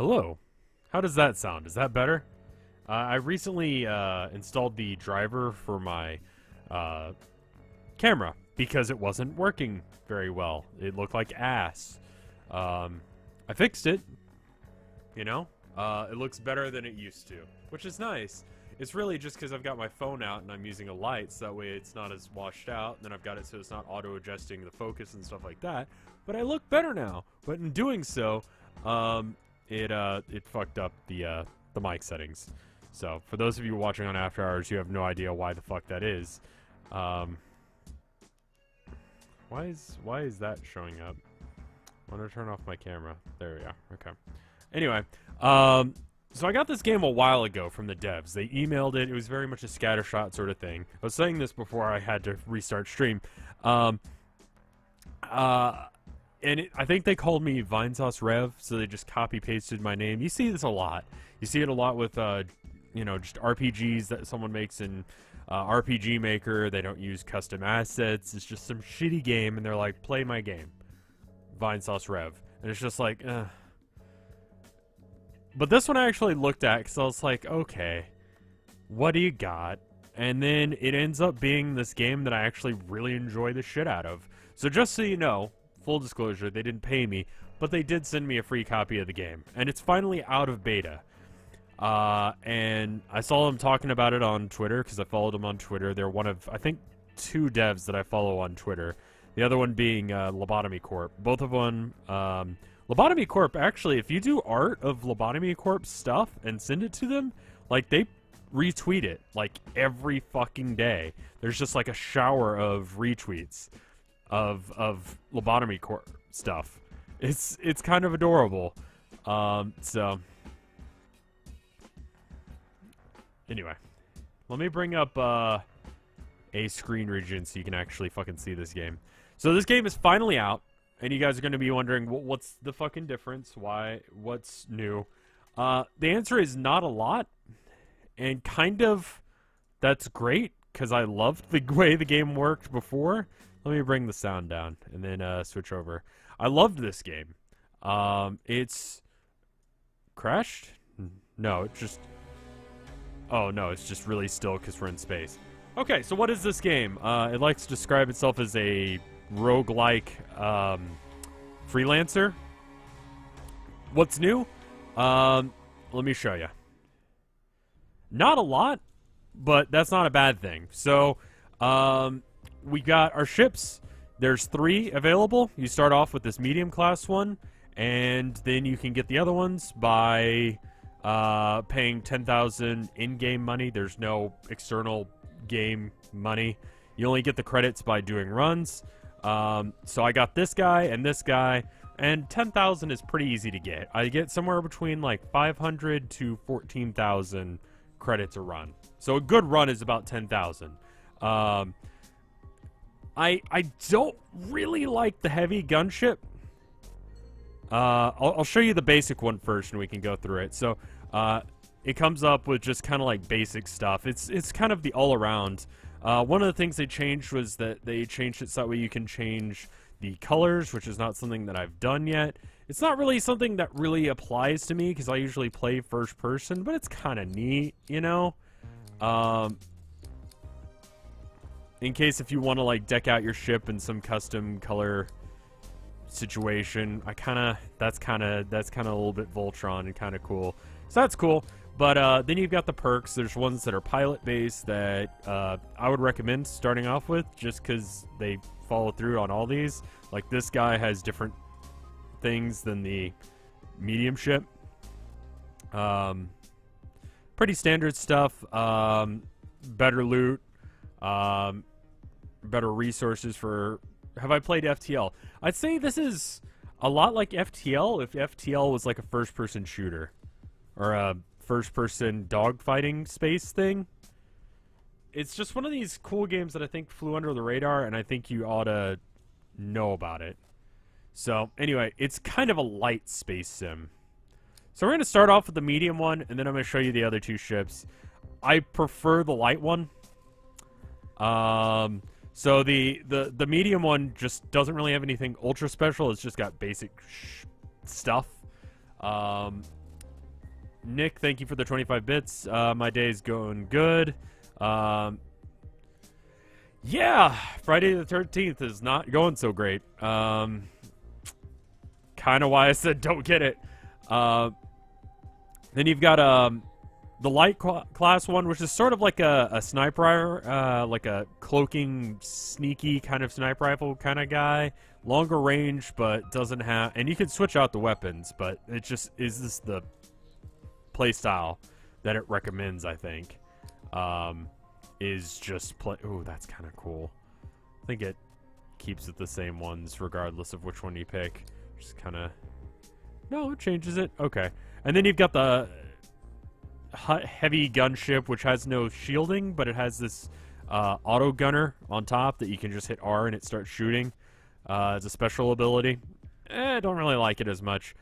Hello. How does that sound? Is that better? I recently installed the driver for my camera because it wasn't working very well. It looked like ass. I fixed it. You know? It looks better than it used to, which is nice. It's really just because I've got my phone out and I'm using a light, so that way it's not as washed out, and then I've got it so it's not auto-adjusting the focus and stuff like that. But I look better now. But in doing so, it fucked up the mic settings. So for those of you watching on After Hours, you have no idea why the fuck that is. Why is that showing up? I want to turn off my camera. There we are. Okay. Anyway, so I got this game a while ago from the devs. They emailed it. It was very much a scattershot sort of thing. I was saying this before I had to restart stream. And I think they called me Vinesauce Rev, so they just copy-pasted my name. You see this a lot. You see it a lot with, you know, just RPGs that someone makes in RPG Maker. They don't use custom assets. It's just some shitty game, and they're like, play my game. Vinesauce Rev. And it's just like, But this one I actually looked at, because I was like, okay, what do you got? And then it ends up being this game that I actually really enjoy the shit out of. So just so you know, full disclosure, they didn't pay me, but they did send me a free copy of the game. And it's finally out of beta. And I saw them talking about it on Twitter, because I followed them on Twitter. They're one of, I think, 2 devs that I follow on Twitter. The other one being Lobotomy Corp. Both of them... Lobotomy Corp, actually, if you do art of Lobotomy Corp stuff and send it to them, like, they retweet it, like, every fucking day. There's just, like, a shower of retweets of Lobotomy Corp stuff. It's kind of adorable. So... Anyway. Let me bring up, a screen region so you can actually fucking see this game. So this game is finally out. And you guys are going to be wondering, what's the fucking difference? Why? What's new? The answer is not a lot. And kind of, that's great, because I loved the way the game worked before. Let me bring the sound down, and then switch over. I loved this game. It's... crashed? No, it just... Oh, no, it's just really still because we're in space. Okay, so what is this game? It likes to describe itself as a... roguelike freelancer. What's new? Let me show you. Not a lot, but that's not a bad thing. So, we got our ships. There's 3 available. You start off with this medium class one, and then you can get the other ones by paying 10,000 in-game money. There's no external game money. You only get the credits by doing runs. So I got this guy, and 10,000 is pretty easy to get. I get somewhere between like 500 to 14,000 credits a run. So a good run is about 10,000. I don't really like the heavy gunship. I'll show you the basic one first, and we can go through it. So, it comes up with just kind of like basic stuff. It's kind of the all-around. One of the things they changed was that they changed it so that way you can change the colors, which is not something that I've done yet. It's not really something that really applies to me, because I usually play first person, but it's kind of neat, you know? In case if you want to, like, deck out your ship in some custom color situation, that's kind of a little bit Voltron and kind of cool. So that's cool. But then you've got the perks. There's ones that are pilot-based that I would recommend starting off with, just because they follow through on all these. Like, this guy has different things than the medium ship. Pretty standard stuff. Better loot. Better resources for... Have I played FTL? I'd say this is a lot like FTL if FTL was like a first-person shooter. Or a first-person dogfighting space thing. It's just one of these cool games that I think flew under the radar, and I think you ought to know about it. So, anyway, it's kind of a light space sim. So we're going to start off with the medium one, and then I'm going to show you the other 2 ships. I prefer the light one. So the medium one just doesn't really have anything ultra special. It's just got basic stuff. Nick, thank you for the 25 bits. My day's going good. Yeah, Friday the 13th is not going so great. Kind of why I said don't get it. Then you've got the light class one, which is sort of like a sniper, like a cloaking, sneaky kind of sniper rifle kind of guy. Longer range, but doesn't have... And you can switch out the weapons, but it just is this the play style that it recommends, I think. Is just play... Ooh, that's kind of cool. I think it keeps it the same ones regardless of which one you pick. Just kind of... No, it changes it. Okay. And then you've got the heavy gunship, which has no shielding, but it has this auto gunner on top that you can just hit R and it starts shooting. It's a special ability. I don't really like it as much.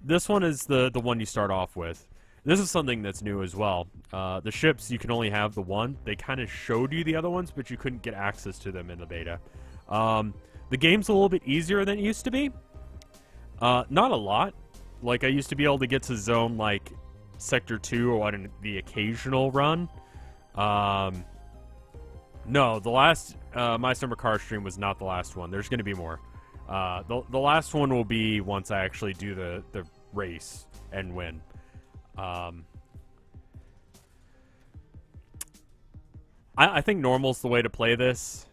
This one is the one you start off with. This is something that's new as well. The ships, you can only have the one. They kind of showed you the other ones, but you couldn't get access to them in the beta. The game's a little bit easier than it used to be. Not a lot. Like, I used to be able to get to zone, like, Sector 2 on the occasional run. No, the last My Summer Car stream was not the last one. There's going to be more. The last one will be once I actually do the race and win. I think normal's the way to play this.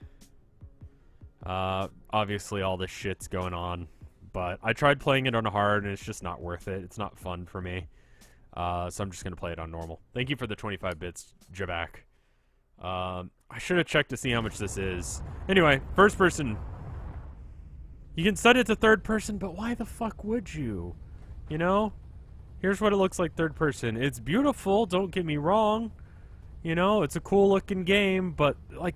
Obviously all this shit's going on, but I tried playing it on hard and it's just not worth it. It's not fun for me. So I'm just gonna play it on normal. Thank you for the 25 bits, Jabak. I should have checked to see how much this is. Anyway, first person. You can set it to third person, but why the fuck would you? You know? Here's what it looks like third person. It's beautiful, don't get me wrong. You know, it's a cool looking game, but like,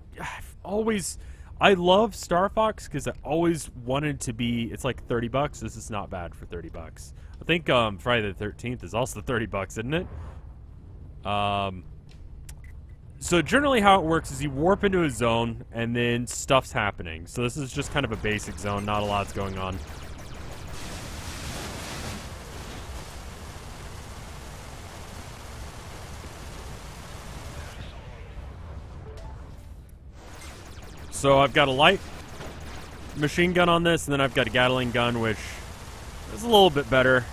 I love Star Fox because I always wanted to be, it's like 30 bucks. This is not bad for 30 bucks. I think Friday the 13th is also 30 bucks, isn't it? So generally how it works is you warp into a zone and then stuff's happening. So this is just kind of a basic zone, not a lot's going on. So I've got a light machine gun on this, and then I've got a Gatling gun, which is a little bit better.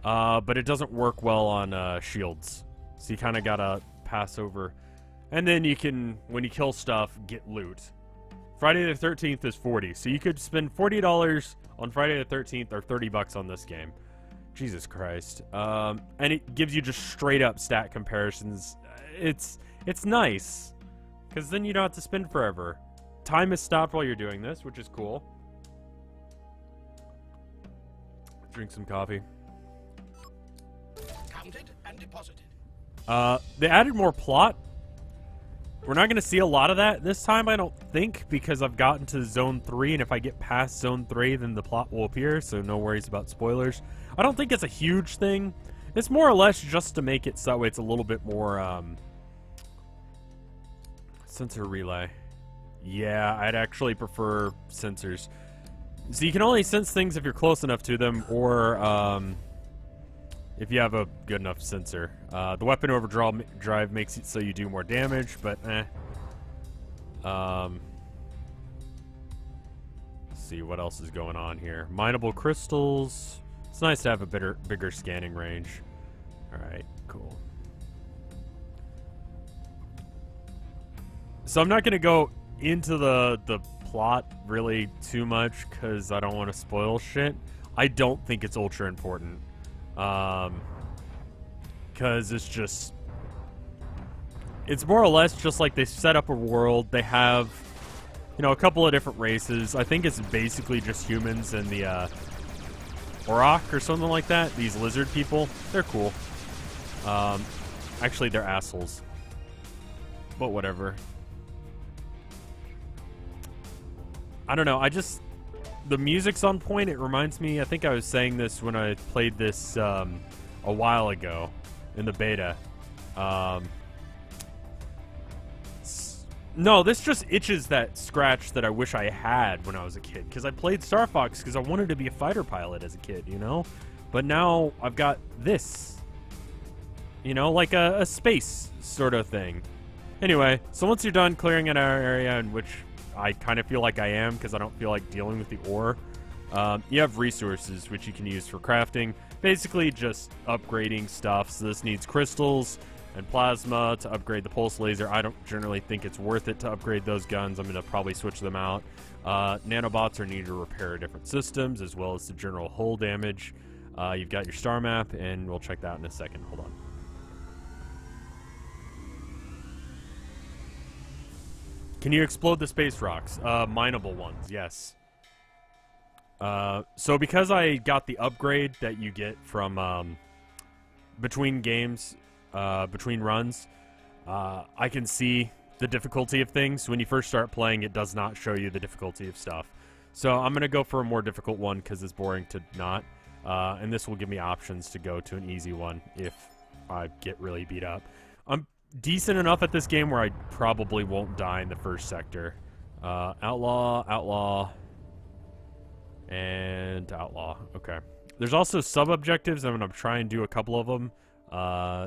But it doesn't work well on shields. So you kind of gotta pass over. And then you can, when you kill stuff, get loot. Friday the 13th is 40. So you could spend $40 on Friday the 13th or 30 bucks on this game. Jesus Christ. And it gives you just straight up stat comparisons. It's nice. Because then you don't have to spend forever. Time is stopped while you're doing this, which is cool. Drink some coffee. Counted and deposited. They added more plot. We're not going to see a lot of that this time, I don't think, because I've gotten to Zone 3, and if I get past Zone 3, then the plot will appear, so no worries about spoilers. I don't think it's a huge thing. It's more or less just to make it so it's a little bit more, Sensor relay. Yeah, I'd actually prefer sensors. So you can only sense things if you're close enough to them, or if you have a good enough sensor. The weapon overdrive makes it so you do more damage, but let's see what else is going on here. Mineable crystals. It's nice to have a bigger scanning range. Alright, cool. So I'm not going to go into the plot really too much because I don't want to spoil shit. I don't think it's ultra important. Because it's just... It's more or less just like they set up a world. They have, you know, a couple of different races. I think it's basically just humans and the Auroch or something like that. These lizard people. They're cool. Actually, they're assholes. But whatever. I don't know, the music's on point. It reminds me, I think I was saying this when I played this a while ago in the beta. No, this just itches that scratch that I wish I had when I was a kid. Because I played Star Fox because I wanted to be a fighter pilot as a kid, you know? But now I've got this. You know, like a space sort of thing. Anyway, so once you're done clearing an area in which I kind of feel like I am because I don't feel like dealing with the ore, you have resources which you can use for crafting. Basically just upgrading stuff. So this needs crystals and plasma to upgrade the pulse laser. I don't generally think it's worth it to upgrade those guns. I'm going to probably switch them out. Nanobots are needed to repair different systems as well as the general hull damage. You've got your star map, and we'll check that out in a second. Hold on. Can you explode the space rocks? Mineable ones, yes. So because I got the upgrade that you get from between games, between runs, I can see the difficulty of things. When you first start playing, it does not show you the difficulty of stuff. So I'm going to go for a more difficult one because it's boring to not. And this will give me options to go to an easy one if I get really beat up. I'm decent enough at this game where I probably won't die in the first sector. Outlaw, outlaw, and outlaw. Okay. There's also sub-objectives. I'm going to try and do a couple of them.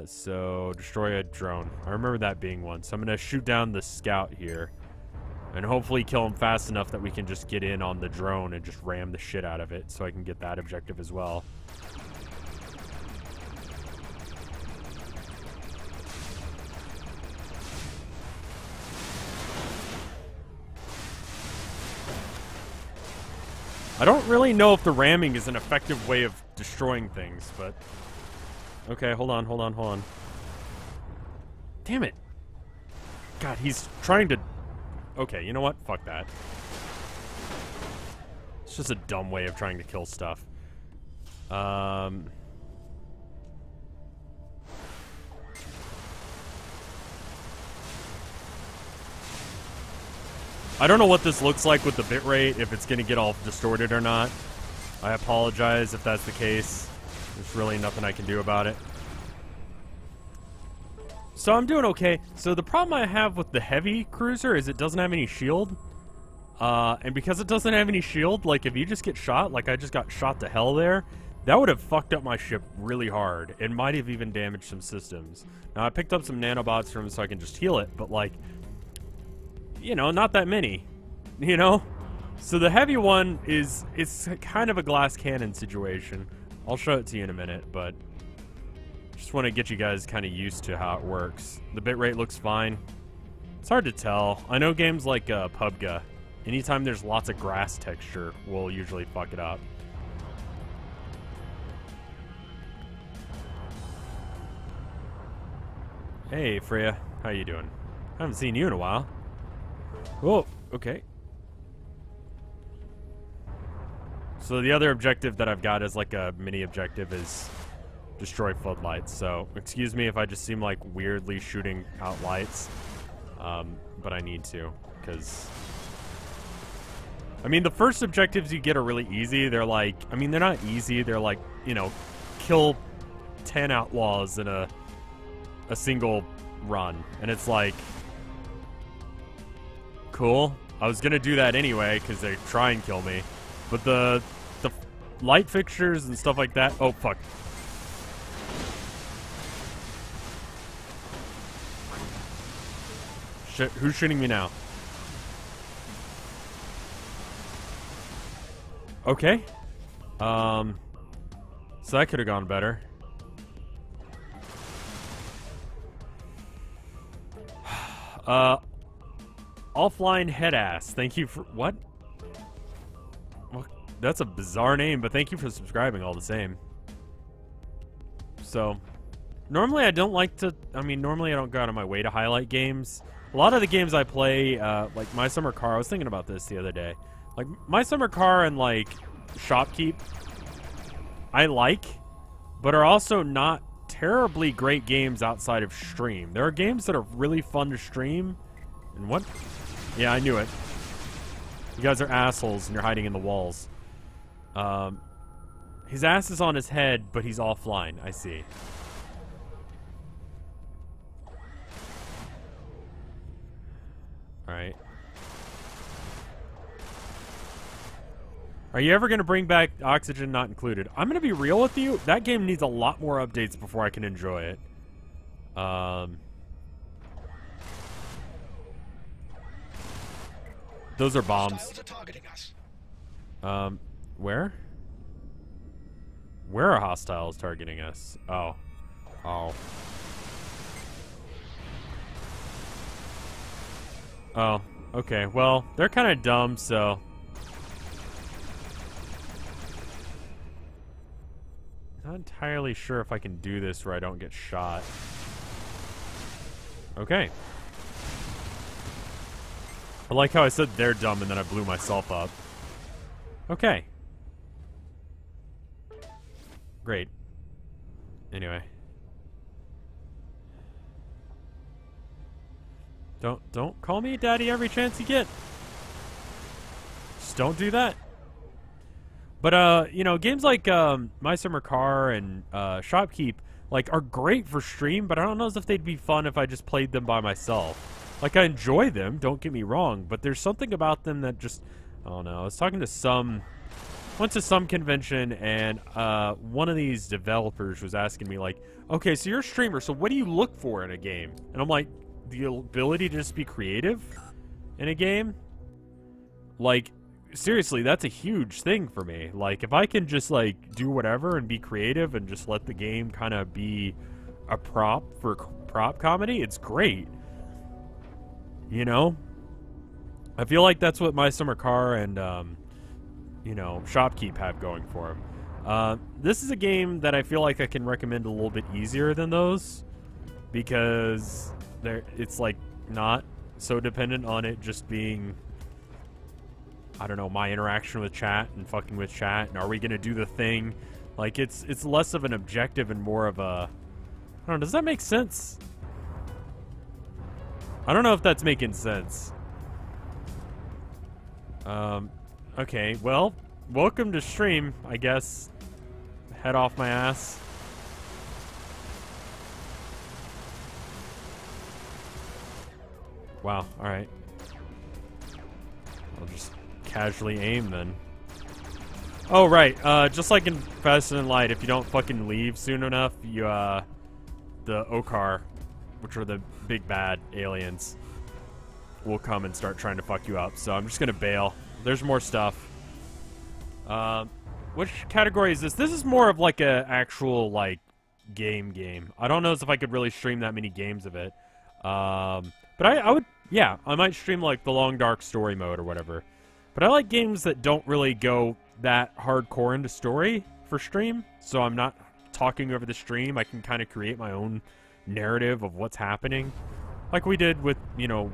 So destroy a drone. I remember that being one. So I'm going to shoot down the scout here. And hopefully kill him fast enough that we can just get in on the drone and just ram the shit out of it so I can get that objective as well. I don't really know if the ramming is an effective way of destroying things, but... Okay, hold on, hold on, hold on. Damn it. God, he's trying to... Okay, you know what? Fuck that. It's just a dumb way of trying to kill stuff. I don't know what this looks like with the bitrate, if it's going to get all distorted or not. I apologize if that's the case. There's really nothing I can do about it. So I'm doing okay. So the problem I have with the heavy cruiser is it doesn't have any shield. And because it doesn't have any shield, like if you just get shot, like I just got shot to hell there, that would have fucked up my ship really hard. It might have even damaged some systems. Now I picked up some nanobots from him so I can just heal it, but like, you know, not that many, you know? So the heavy one it's kind of a glass cannon situation. I'll show it to you in a minute, but just want to get you guys kind of used to how it works. The bitrate looks fine. It's hard to tell. I know games like PUBG, anytime there's lots of grass texture, will usually fuck it up. Hey, Freya. How you doing? I haven't seen you in a while. Oh, okay. So the other objective that I've got is like a mini objective is destroy floodlights. So excuse me if I just seem like weirdly shooting out lights, but I need to because I mean the first objectives you get are really easy. They're like, I mean they're not easy. They're like, you know, kill 10 outlaws in a single run, and it's like cool. I was gonna do that anyway because they try and kill me, but the light fixtures and stuff like that. Oh fuck! Shit! Who's shooting me now? Okay. So that could have gone better. Offline head ass. Thank you for what? Well, that's a bizarre name, but thank you for subscribing all the same. So, normally I don't like to. I mean, normally I don't go out of my way to highlight games. A lot of the games I play, like My Summer Car. I was thinking about this the other day. Like My Summer Car and like Shopkeep, I like, but are also not terribly great games outside of stream. There are games that are really fun to stream. And what? Yeah, I knew it. You guys are assholes and you're hiding in the walls. His ass is on his head, but he's offline. I see. Alright. Are you ever going to bring back Oxygen Not Included? I'm going to be real with you. That game needs a lot more updates before I can enjoy it. Those are bombs. Where? Where are hostiles targeting us? Oh. Oh. Oh. Okay. Well, they're kind of dumb, so... Not entirely sure if I can do this where I don't get shot. Okay. I like how I said they're dumb and then I blew myself up. Okay. Great. Anyway. Don't call me daddy every chance you get. Just don't do that. But, you know, games like My Summer Car and Shopkeep, like, are great for stream, but I don't know as if they'd be fun if I just played them by myself. Like, I enjoy them, don't get me wrong, but there's something about them that just, I don't know. I was talking to went to some convention, and one of these developers was asking me, like, okay, so you're a streamer, so what do you look for in a game? And I'm like, the ability to just be creative in a game? Like, seriously, that's a huge thing for me. Like, if I can just, like, do whatever and be creative and just let the game kind of be a prop for prop comedy, it's great. You know? I feel like that's what My Summer Car and, you know, Shopkeep have going for them. This is a game that I feel like I can recommend a little bit easier than those, because it's, like, not so dependent on it just being... I don't know, my interaction with chat and fucking with chat, and are we gonna do the thing? Like, it's less of an objective and more of a... I don't know, does that make sense? I don't know if that's making sense. Okay, well, welcome to stream, I guess. Head off my ass. Wow, alright. I'll just... casually aim then. Oh right, just like in Fast and Light, if you don't fucking leave soon enough, you the Okar, which are the big bad aliens, will come and start trying to fuck you up. So I'm just gonna bail. There's more stuff. Which category is this? This is more of like a actual like game. I don't know if I could really stream that many games of it. But I would, yeah, I might stream like the Long Dark Story mode or whatever. But I like games that don't really go that hardcore into story for stream, so I'm not talking over the stream. I can kind of create my own narrative of what's happening. Like we did with, you know,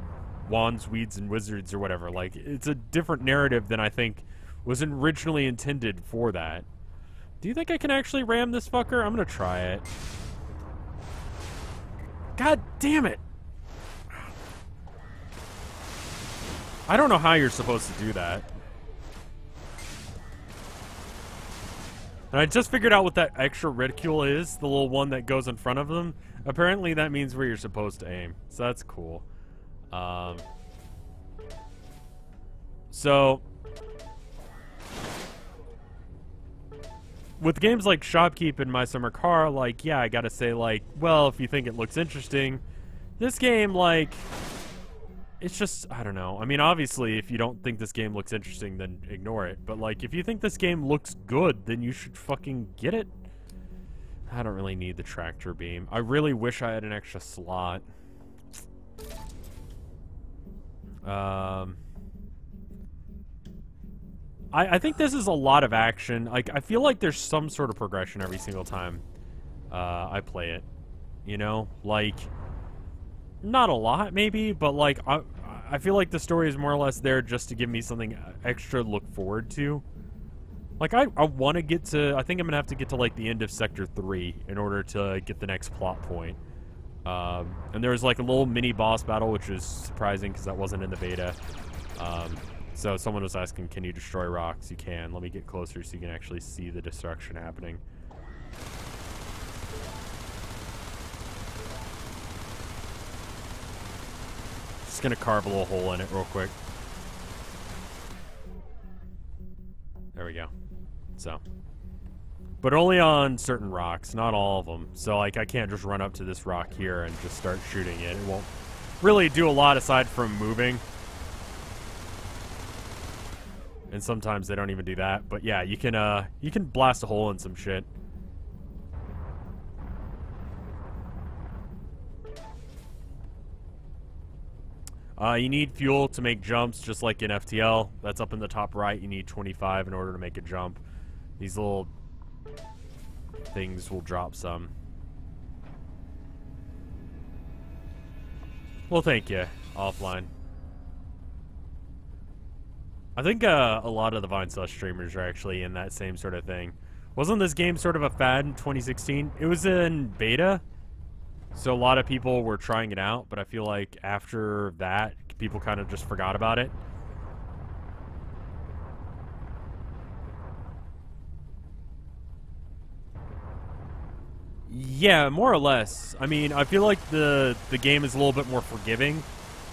Wands, Weeds, and Wizards or whatever. Like, it's a different narrative than I think was originally intended for that. Do you think I can actually ram this fucker? I'm gonna try it. God damn it! I don't know how you're supposed to do that. And I just figured out what that extra reticule is, the little one that goes in front of them. Apparently that means where you're supposed to aim. So that's cool. So with games like Shopkeep and My Summer Car, like, yeah, I gotta say, like, well, if you think it looks interesting, this game, like... It's just, I don't know. I mean, obviously, if you don't think this game looks interesting, then ignore it. But, like, if you think this game looks good, then you should fucking get it. I don't really need the tractor beam. I really wish I had an extra slot. I think this is a lot of action. Like, I feel like there's some sort of progression every single time I play it. You know? Like... Not a lot, maybe, but, like, I feel like the story is more or less there just to give me something extra to look forward to. Like, I want to get to... I think I'm going to have to get to, like, the end of Sector 3 in order to get the next plot point. And there was, like, a little mini-boss battle, which is surprising because that wasn't in the beta. So someone was asking, can you destroy rocks? You can. Let me get closer so you can actually see the destruction happening. Just gonna carve a little hole in it real quick. There we go. So. But only on certain rocks, not all of them. So, like, I can't just run up to this rock here and just start shooting it. It won't really do a lot aside from moving. And sometimes they don't even do that. But yeah, you can blast a hole in some shit. You need fuel to make jumps, just like in FTL. That's up in the top right. You need 25 in order to make a jump. These little things will drop some. Well, thank you, offline. I think a lot of the Vinesauce streamers are actually in that same sort of thing. Wasn't this game sort of a fad in 2016? It was in beta, so a lot of people were trying it out, but I feel like after that, people kind of just forgot about it. Yeah, more or less. I mean, I feel like the game is a little bit more forgiving.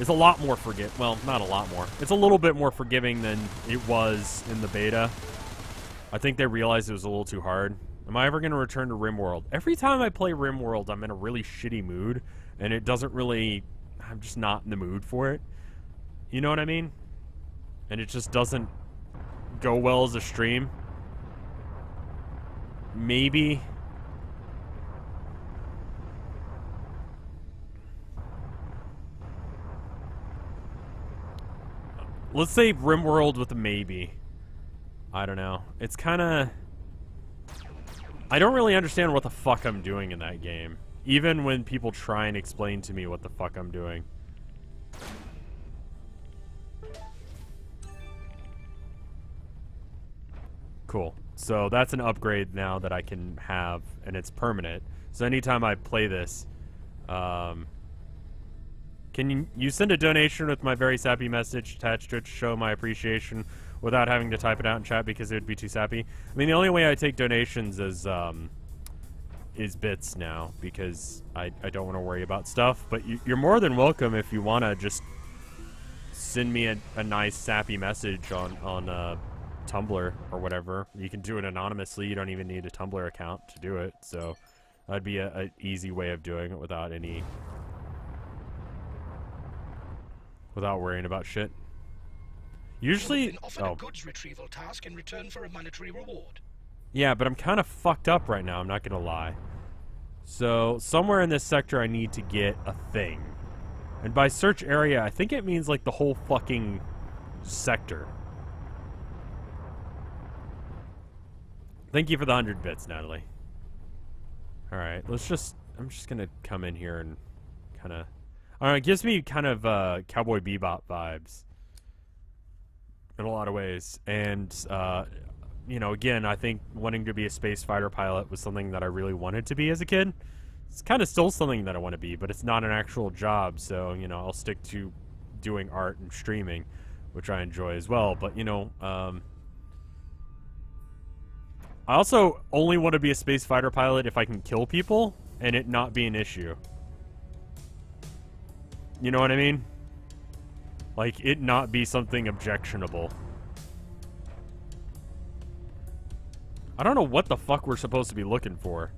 It's a lot more well, not a lot more. It's a little bit more forgiving than it was in the beta. I think they realized it was a little too hard. Am I ever going to return to RimWorld? Every time I play RimWorld, I'm in a really shitty mood, and it doesn't really... I'm just not in the mood for it. You know what I mean? And it just doesn't go well as a stream. Maybe... Let's say RimWorld with a maybe. I don't know. It's kind of... I don't really understand what the fuck I'm doing in that game. Even when people try and explain to me what the fuck I'm doing. Cool. So that's an upgrade now that I can have, and it's permanent. So anytime I play this, can you send a donation with my very sappy message attached to it to show my appreciation without having to type it out in chat because it would be too sappy? I mean, the only way I take donations is bits now because I don't want to worry about stuff. But you're more than welcome if you want to just send me a nice sappy message on Tumblr or whatever. You can do it anonymously. You don't even need a Tumblr account to do it. So that'd be an easy way of doing it without worrying about shit. Usually, a goods retrieval task in return for a monetary reward. Yeah, but I'm kind of fucked up right now, I'm not gonna lie. So, somewhere in this sector I need to get a thing. And by search area, I think it means like the whole fucking sector. Thank you for the 100 bits, Natalie. Alright, I'm just gonna come in here and kind of... It gives me kind of Cowboy Bebop vibes in a lot of ways. And, you know, again, I think wanting to be a space fighter pilot was something that I really wanted to be as a kid. It's kind of still something that I want to be, but it's not an actual job. So, you know, I'll stick to doing art and streaming, which I enjoy as well. But, you know, I also only want to be a space fighter pilot if I can kill people and it not be an issue. You know what I mean? Like, it not be something objectionable. I don't know what the fuck we're supposed to be looking for.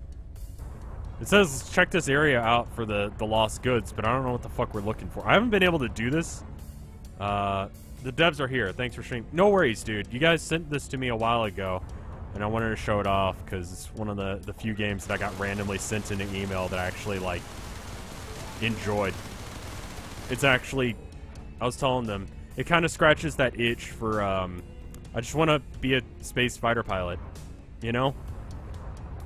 It says, check this area out for the lost goods, but I don't know what the fuck we're looking for. I haven't been able to do this. The devs are here. Thanks for streaming. No worries, dude. You guys sent this to me a while ago, and I wanted to show it off, because it's one of the few games that I got randomly sent in an email that I actually, like, enjoyed. It's actually, I was telling them, it kind of scratches that itch for, I just want to be a space fighter pilot, you know?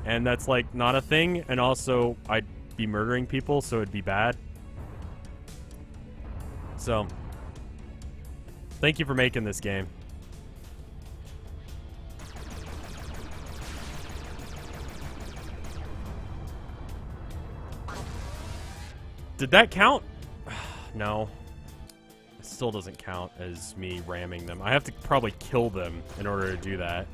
And that's, like, not a thing, and also, I'd be murdering people, so it'd be bad. So, thank you for making this game. Did that count? No. It still doesn't count as me ramming them. I have to probably kill them in order to do that.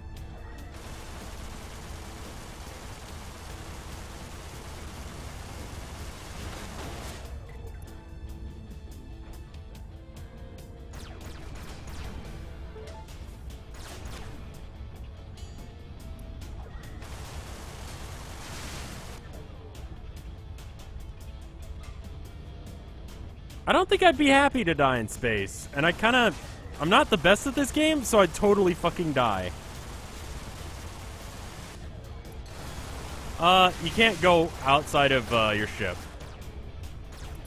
I don't think I'd be happy to die in space. And I'm not the best at this game, so I'd totally fucking die. You can't go outside of your ship.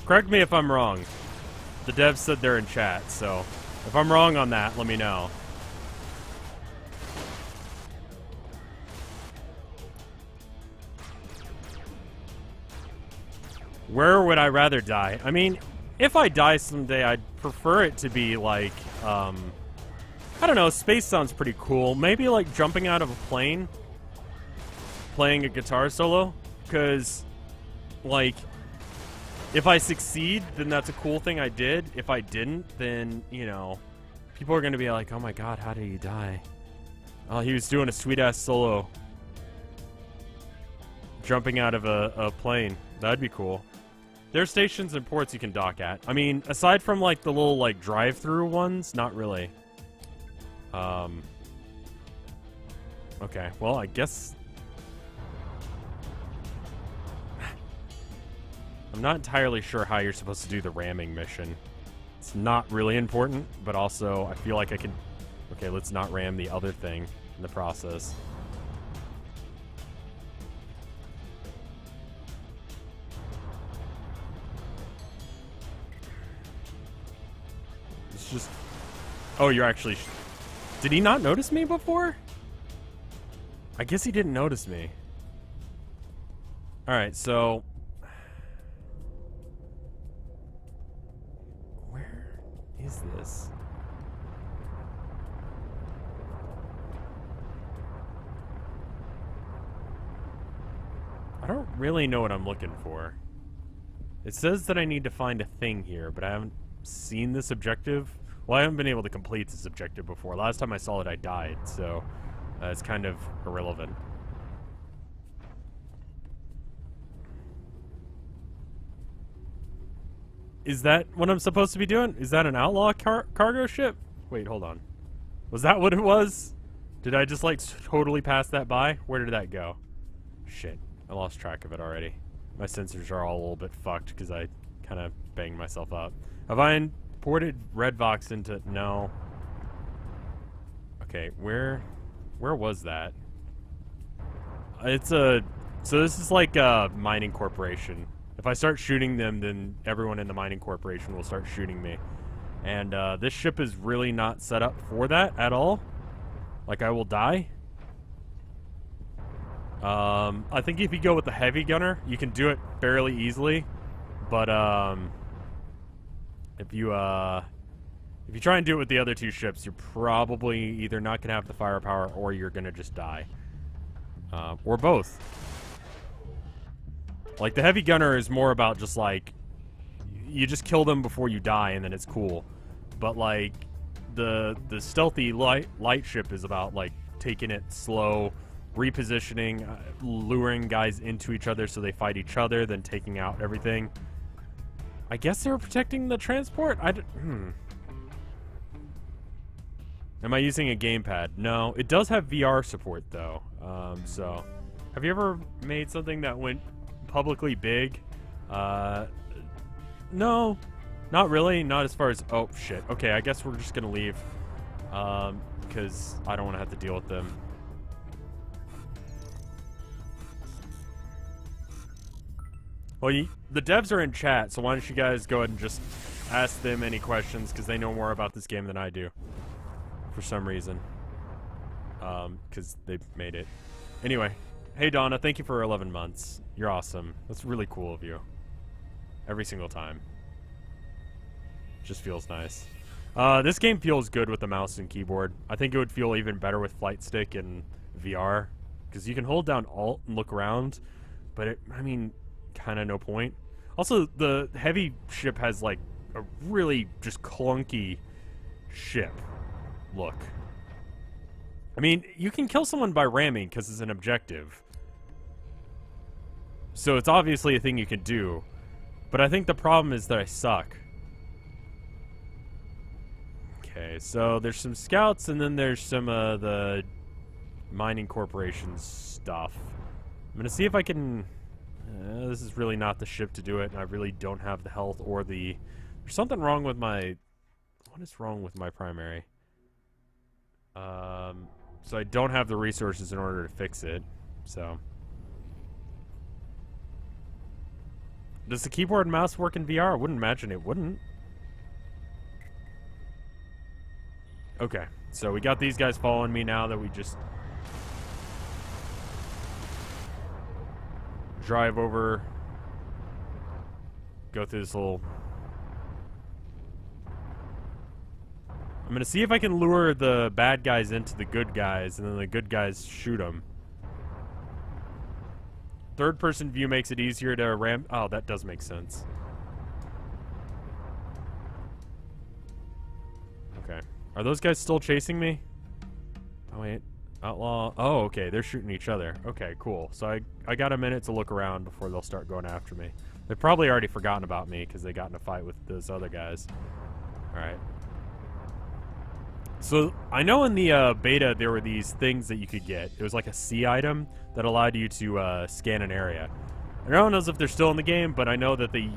Correct me if I'm wrong. The devs said they're in chat, so if I'm wrong on that, let me know. Where would I rather die? I mean, if I die someday, I'd prefer it to be like, I don't know, space sounds pretty cool. Maybe like jumping out of a plane, playing a guitar solo, because, like, if I succeed, then that's a cool thing I did. If I didn't, then, you know, people are going to be like, oh my god, how did he die? Oh, he was doing a sweet-ass solo. Jumping out of a plane. That'd be cool. There's stations and ports you can dock at. I mean, aside from, like, the little, like, drive-through ones, not really. Okay, well, I guess... I'm not entirely sure how you're supposed to do the ramming mission. It's not really important, but also I feel like I can... Okay, let's not ram the other thing in the process. It's just... Oh, you're actually... Did he not notice me before? I guess he didn't notice me. Alright, so... Where is this? I don't really know what I'm looking for. It says that I need to find a thing here, but I haven't seen this objective. Well, I haven't been able to complete this objective before. Last time I saw it, I died, so it's kind of irrelevant. Is that what I'm supposed to be doing? Is that an outlaw cargo ship? Wait, hold on. Was that what it was? Did I just, like, totally pass that by? Where did that go? Shit. I lost track of it already. My sensors are all a little bit fucked because I kind of banged myself up. Have I imported RevScarecrow into... No. Okay, where was that? It's a... So this is like a mining corporation. If I start shooting them, then everyone in the mining corporation will start shooting me. And this ship is really not set up for that at all. Like, I will die. I think if you go with the heavy gunner, you can do it fairly easily. But if you try and do it with the other two ships, you're probably either not gonna have the firepower or you're gonna just die. Or both. Like, the heavy gunner is more about just, like, you just kill them before you die and then it's cool. But, like, the stealthy light ship is about, like, taking it slow, repositioning, luring guys into each other so they fight each other, then taking out everything. I guess they were protecting the transport? Am I using a gamepad? No. It does have VR support, though. So, have you ever made something that went publicly big? No. Not really. Not as far as... Oh, shit. Okay, I guess we're just gonna leave. Because I don't want to have to deal with them. Well, the devs are in chat, so why don't you guys go ahead and just ask them any questions, because they know more about this game than I do. For some reason. Because they made it. Anyway. Hey, Donna, thank you for 11 months. You're awesome. That's really cool of you. Every single time. Just feels nice. This game feels good with the mouse and keyboard. I think it would feel even better with flight stick and VR. Because you can hold down Alt and look around. But, I mean... kind of no point. Also, the heavy ship has, like, a really just clunky ship look. I mean, you can kill someone by ramming because it's an objective. So it's obviously a thing you can do. But I think the problem is that I suck. Okay, so there's some scouts and then there's some of the mining corporation stuff. I'm going to see if I can... this is really not the ship to do it, and I really don't have the health or the There's something wrong with my... What is wrong with my primary? So I don't have the resources in order to fix it. So... Does the keyboard and mouse work in VR? I wouldn't imagine it wouldn't. Okay, so we got these guys following me now that we just drive over, go through this little... I'm gonna see if I can lure the bad guys into the good guys, and then the good guys shoot them. Third-person view makes it easier to ram... Oh, that does make sense. Okay. Are those guys still chasing me? Oh, wait. Outlaw... Oh, okay. They're shooting each other. Okay, cool. So I got a minute to look around before they'll start going after me. They've probably already forgotten about me because they got in a fight with those other guys. Alright. So, I know in the beta there were these things that you could get. It was like a C item that allowed you to scan an area. I don't know if they're still in the game, but I know that they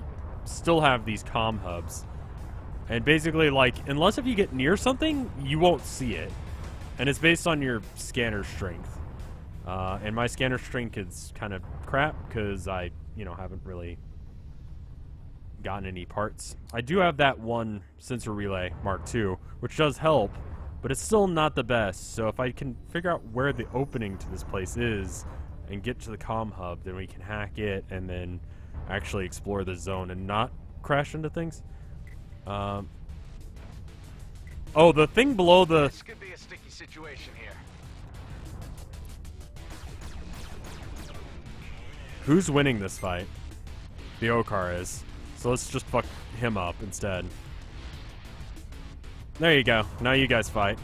still have these comm hubs. And basically, like, unless if you get near something, you won't see it. And it's based on your scanner strength. And my scanner strength is kind of crap, because I, haven't really gotten any parts. I do have that one sensor relay, Mark II, which does help. But it's still not the best, so if I can figure out where the opening to this place is and get to the comm hub, then we can hack it and then actually explore the zone and not crash into things. Oh, the thing below the... This could be a sticky situation here. Who's winning this fight? The Okar is. So let's just fuck him up instead. There you go. Now you guys fight.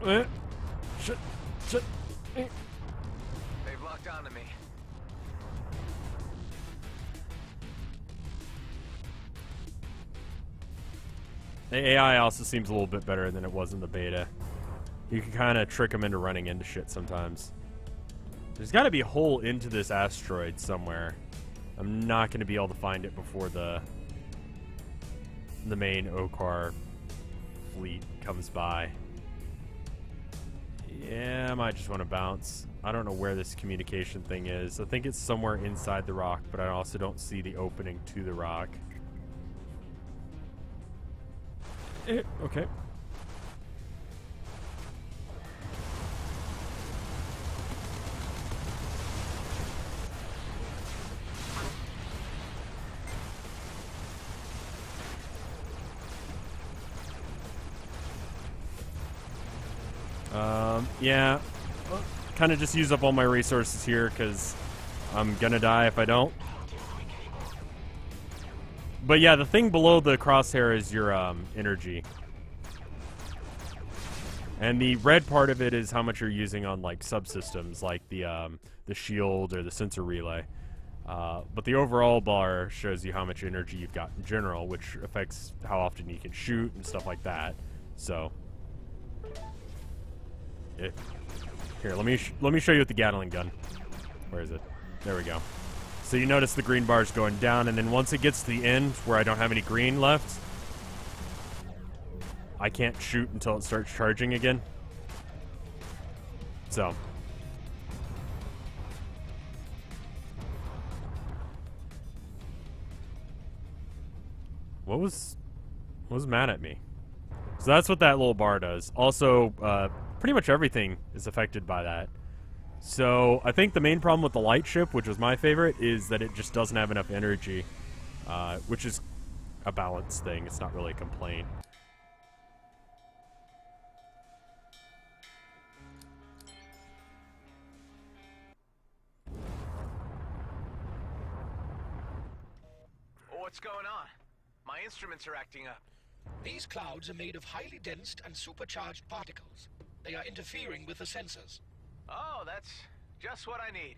Shit. They've locked onto me. The AI also seems a little bit better than it was in the beta. You can kind of trick them into running into shit sometimes. There's got to be a hole into this asteroid somewhere. I'm not going to be able to find it before the main Okar fleet comes by. Yeah, I might just want to bounce. I don't know where this communication thing is. I think it's somewhere inside the rock, but I also don't see the opening to the rock. Okay. Yeah, kind of just use up all my resources here because I'm gonna die if I don't. But yeah, the thing below the crosshair is your energy. And the red part of it is how much you're using on like subsystems like the shield or the sensor relay. But the overall bar shows you how much energy you've got in general, which affects how often you can shoot and stuff like that. So here, let me show you with the Gatling gun. Where is it? There we go. So you notice the green bar's going down, and then once it gets to the end where I don't have any green left, I can't shoot until it starts charging again. So what was mad at me? So that's what that little bar does. Also, pretty much everything is affected by that. So I think the main problem with the light ship, which was my favorite, is that it just doesn't have enough energy, which is a balance thing. It's not really a complaint. What's going on? My instruments are acting up. These clouds are made of highly dense and supercharged particles. They are interfering with the sensors. Oh, that's just what I need.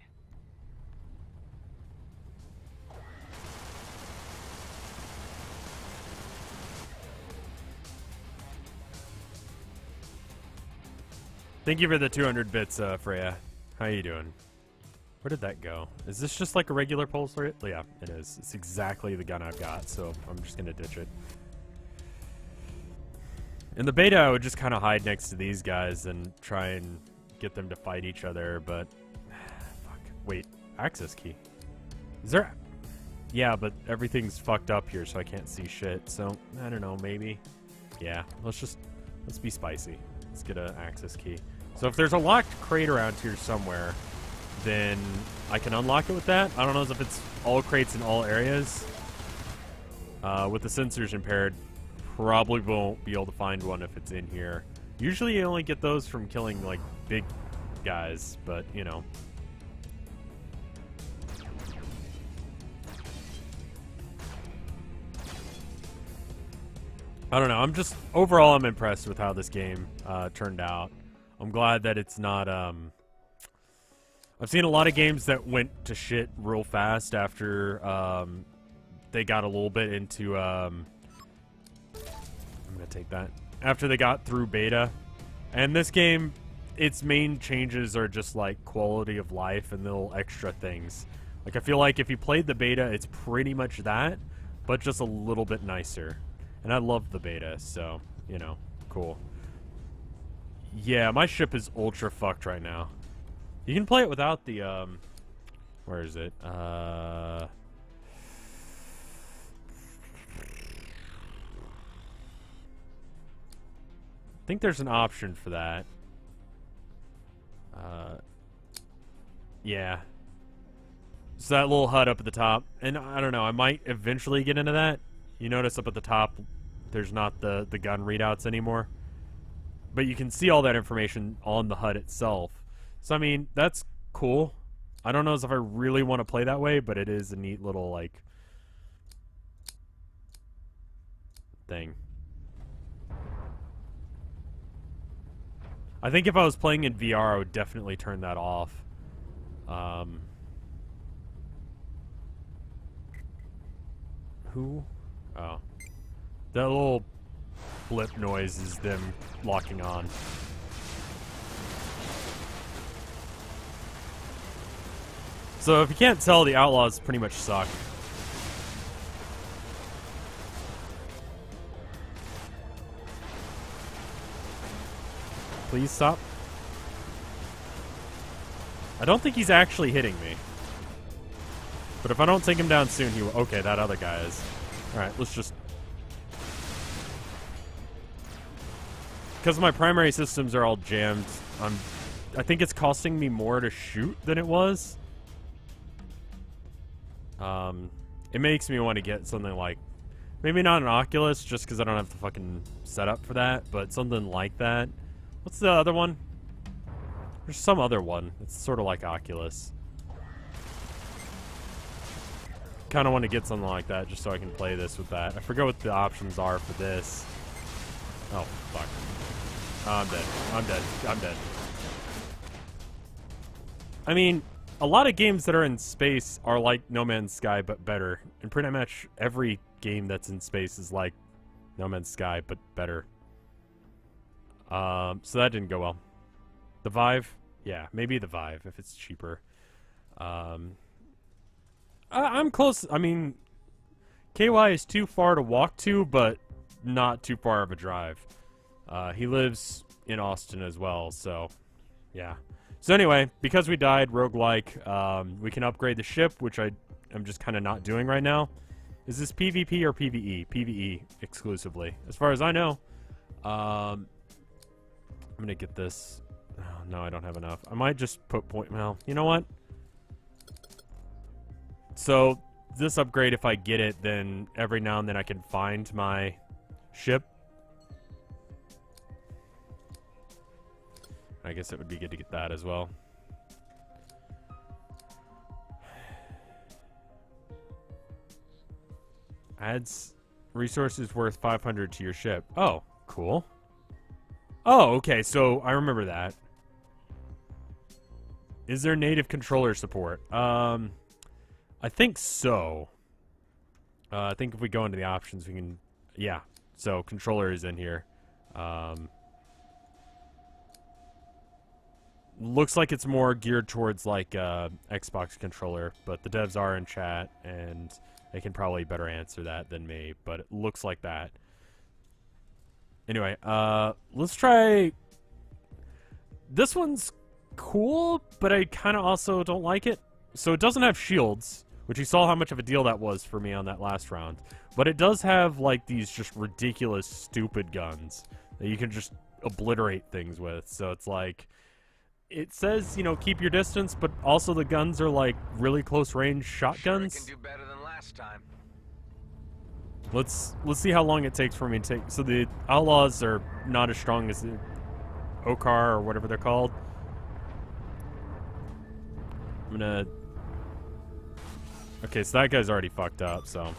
Thank you for the 200 bits, Freya. How you doing? Where did that go? Is this just like a regular pulse rate? Yeah, it is. It's exactly the gun I've got, so I'm just gonna ditch it. In the beta, I would just kind of hide next to these guys and try and get them to fight each other, but... Fuck. Wait. Access key. Is there... Yeah, but everything's fucked up here, so I can't see shit, so... I don't know, maybe. Yeah, let's be spicy. Let's get an access key. So if there's a locked crate around here somewhere, then I can unlock it with that. I don't know if it's all crates in all areas. With the sensors impaired, probably won't be able to find one if it's in here. Usually you only get those from killing, like, big guys, but, you know. I don't know. Overall, I'm impressed with how this game turned out. I'm glad that it's not, I've seen a lot of games that went to shit real fast after, they got a little bit into, I'm gonna take that. After they got through beta. And this game, its main changes are just, like, quality of life and little extra things. Like, I feel like if you played the beta, it's pretty much that, but just a little bit nicer. And I love the beta, so, you know, cool. Yeah, my ship is ultra fucked right now. You can play it without the, where is it? I think there's an option for that. Yeah. It's that little HUD up at the top. And I don't know, I might eventually get into that. You notice up at the top, there's not the gun readouts anymore. But you can see all that information on the HUD itself. So, I mean, that's cool. I don't know if I really want to play that way, but it is a neat little, like, thing. I think if I was playing in VR, I would definitely turn that off. Who? Oh. That little blip noise is them locking on. So if you can't tell, the Outlaws pretty much suck. Please stop. I don't think he's actually hitting me. But if I don't take him down soon, he will. Okay, that other guy is. Alright, let's just... Because my primary systems are all jammed, I think it's costing me more to shoot than it was. It makes me want to get something like... Maybe not an Oculus, just because I don't have the fucking setup for that, but something like that. What's the other one? There's some other one. It's sort of like Oculus. Kind of want to get something like that just so I can play this with that. I forget what the options are for this. Oh, fuck. Oh, I'm dead. I'm dead. I'm dead. I mean, a lot of games that are in space are like No Man's Sky, but better. And pretty much every game that's in space is like No Man's Sky, but better. So that didn't go well. The Vive? Yeah, maybe the Vive, if it's cheaper. I'm close. I mean, KY is too far to walk to, but not too far of a drive. He lives in Austin as well, so yeah. So anyway, because we died, roguelike, we can upgrade the ship, which I'm just kind of not doing right now. Is this PvP or PvE? PvE exclusively. As far as I know. I'm going to get this. Oh, no, I don't have enough. I might just put point... Well, you know what? So, this upgrade, if I get it, then every now and then I can find my ship. I guess it would be good to get that as well. Adds resources worth 500 to your ship. Oh, cool. Oh, okay, so I remember that. Is there native controller support? I think so. I think if we go into the options, we can... Yeah, so controller is in here. looks like it's more geared towards like Xbox controller, but the devs are in chat and they can probably better answer that than me, but it looks like that. Anyway, let's try... This one's cool, but I kind of also don't like it. So it doesn't have shields, which you saw how much of a deal that was for me on that last round. But it does have, like, these just ridiculous, stupid guns that you can just obliterate things with. So it's like... It says, you know, keep your distance, but also the guns are, like, really close-range shotguns. Sure it can do better than last time. Let's see how long it takes for me to take... So the Outlaws are not as strong as the Okar or whatever they're called. I'm gonna... Okay, so that guy's already fucked up, so...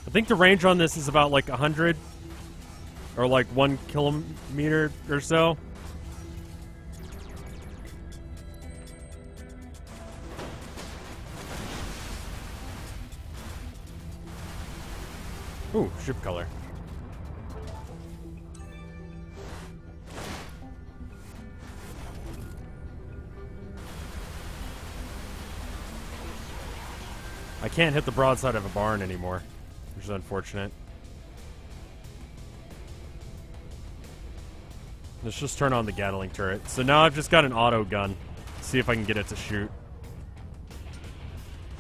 I think the range on this is about like 100 or like 1 kilometer or so. Ooh, ship color. I can't hit the broadside of a barn anymore, which is unfortunate. Let's just turn on the Gatling turret. So now I've just got an auto gun. See if I can get it to shoot.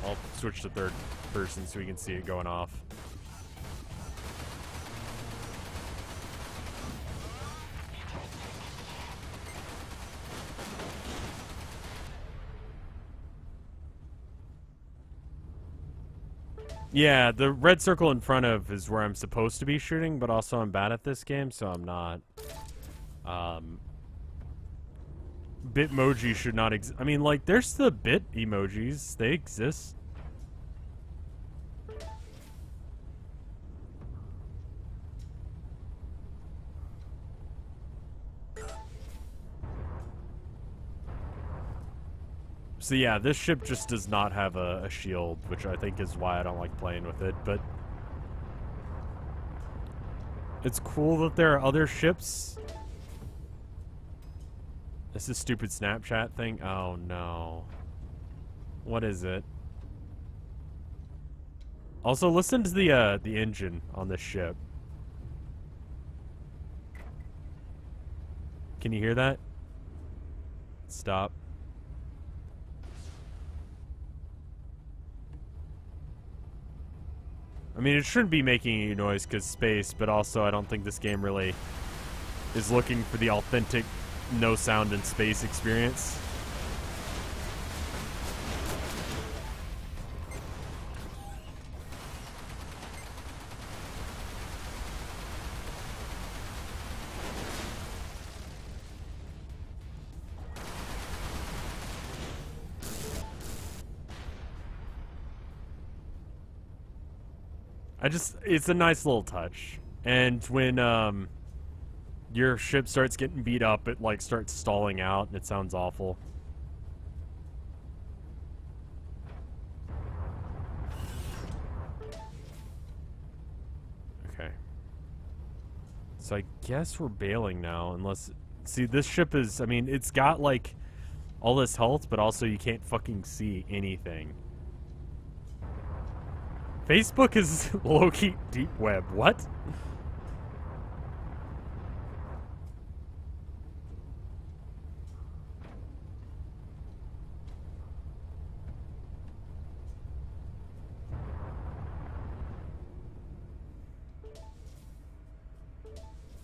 I'll switch to third person so we can see it going off. Yeah, the red circle in front of is where I'm supposed to be shooting, but also I'm bad at this game, so I'm not. Bitmoji should not exist. I mean, like, there's the bit emojis. They exist. So yeah, this ship just does not have a shield, which I think is why I don't like playing with it, but... It's cool that there are other ships. This is stupid Snapchat thing. Oh no. What is it? Also, listen to the engine on this ship. Can you hear that? Stop. I mean, it shouldn't be making any noise because space, but also I don't think this game really is looking for the authentic no sound in space experience. It's a nice little touch. And when, your ship starts getting beat up, it, like, starts stalling out, and it sounds awful. Okay. So I guess we're bailing now, unless... See, this ship is... I mean, it's got, like, all this health, but also you can't fucking see anything. Facebook is low-key deep web. What?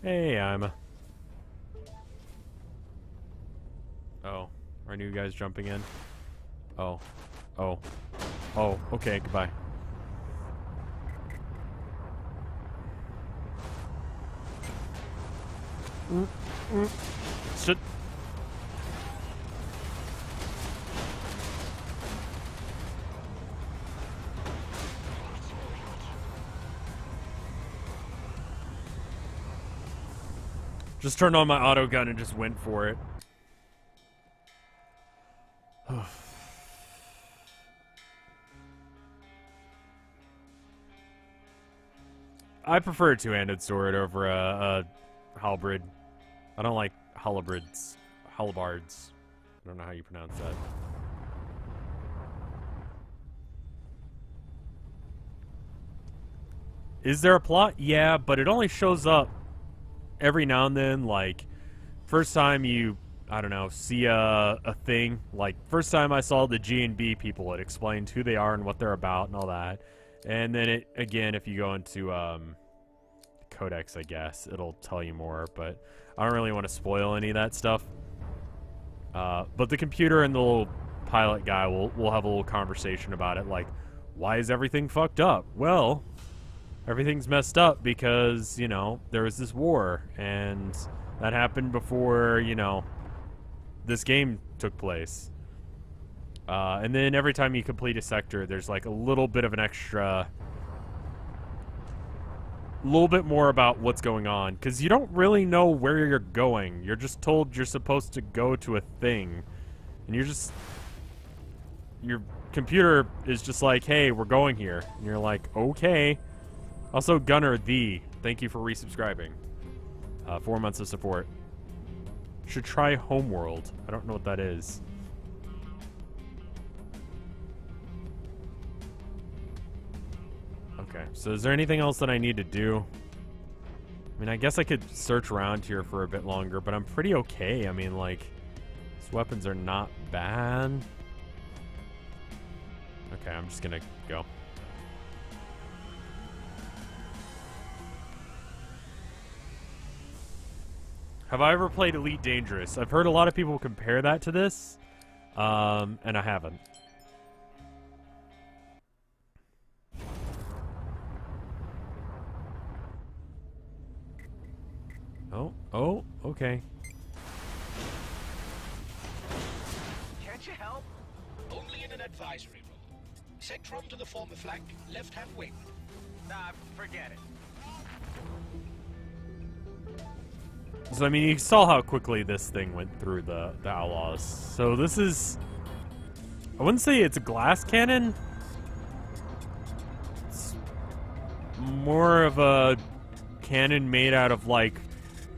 Hey, I'm... Oh. Are new guys jumping in? Oh. Oh. Oh, okay, goodbye. Shit. Just turned on my auto gun and just went for it. I prefer a two-handed sword over a halberd. I don't like halabards. Halabards. I don't know how you pronounce that. Is there a plot? Yeah, but it only shows up every now and then. Like, first time you, I don't know, see a thing. Like, first time I saw the G&B people, it explained who they are and what they're about and all that. And then it, again, if you go into Codex, I guess, it'll tell you more. But I don't really want to spoil any of that stuff. But the computer and the little pilot guy will have a little conversation about it. Like, why is everything fucked up? Well, everything's messed up because, you know, there was this war, and that happened before, you know, this game took place. And then every time you complete a sector, there's like a little bit of an extra, little bit more about what's going on, because you don't really know where you're going. You're just told you're supposed to go to a thing, and you're just, your computer is just like, hey, we're going here, and you're like, okay. Also, Gunner thank you for resubscribing. 4 months of support. Should try Homeworld. I don't know what that is. Okay, so is there anything else that I need to do? I mean, I guess I could search around here for a bit longer, but I'm pretty okay. I mean, like, these weapons are not bad. Okay, I'm just gonna go. Have I ever played Elite Dangerous? I've heard a lot of people compare that to this, and I haven't. Oh, okay. Can't you help? Only in an advisory role. Sectron to the former flank, left-hand wing. Nah, forget it. So, I mean, you saw how quickly this thing went through the outlaws. So this is, I wouldn't say it's a glass cannon. It's more of a cannon made out of, like,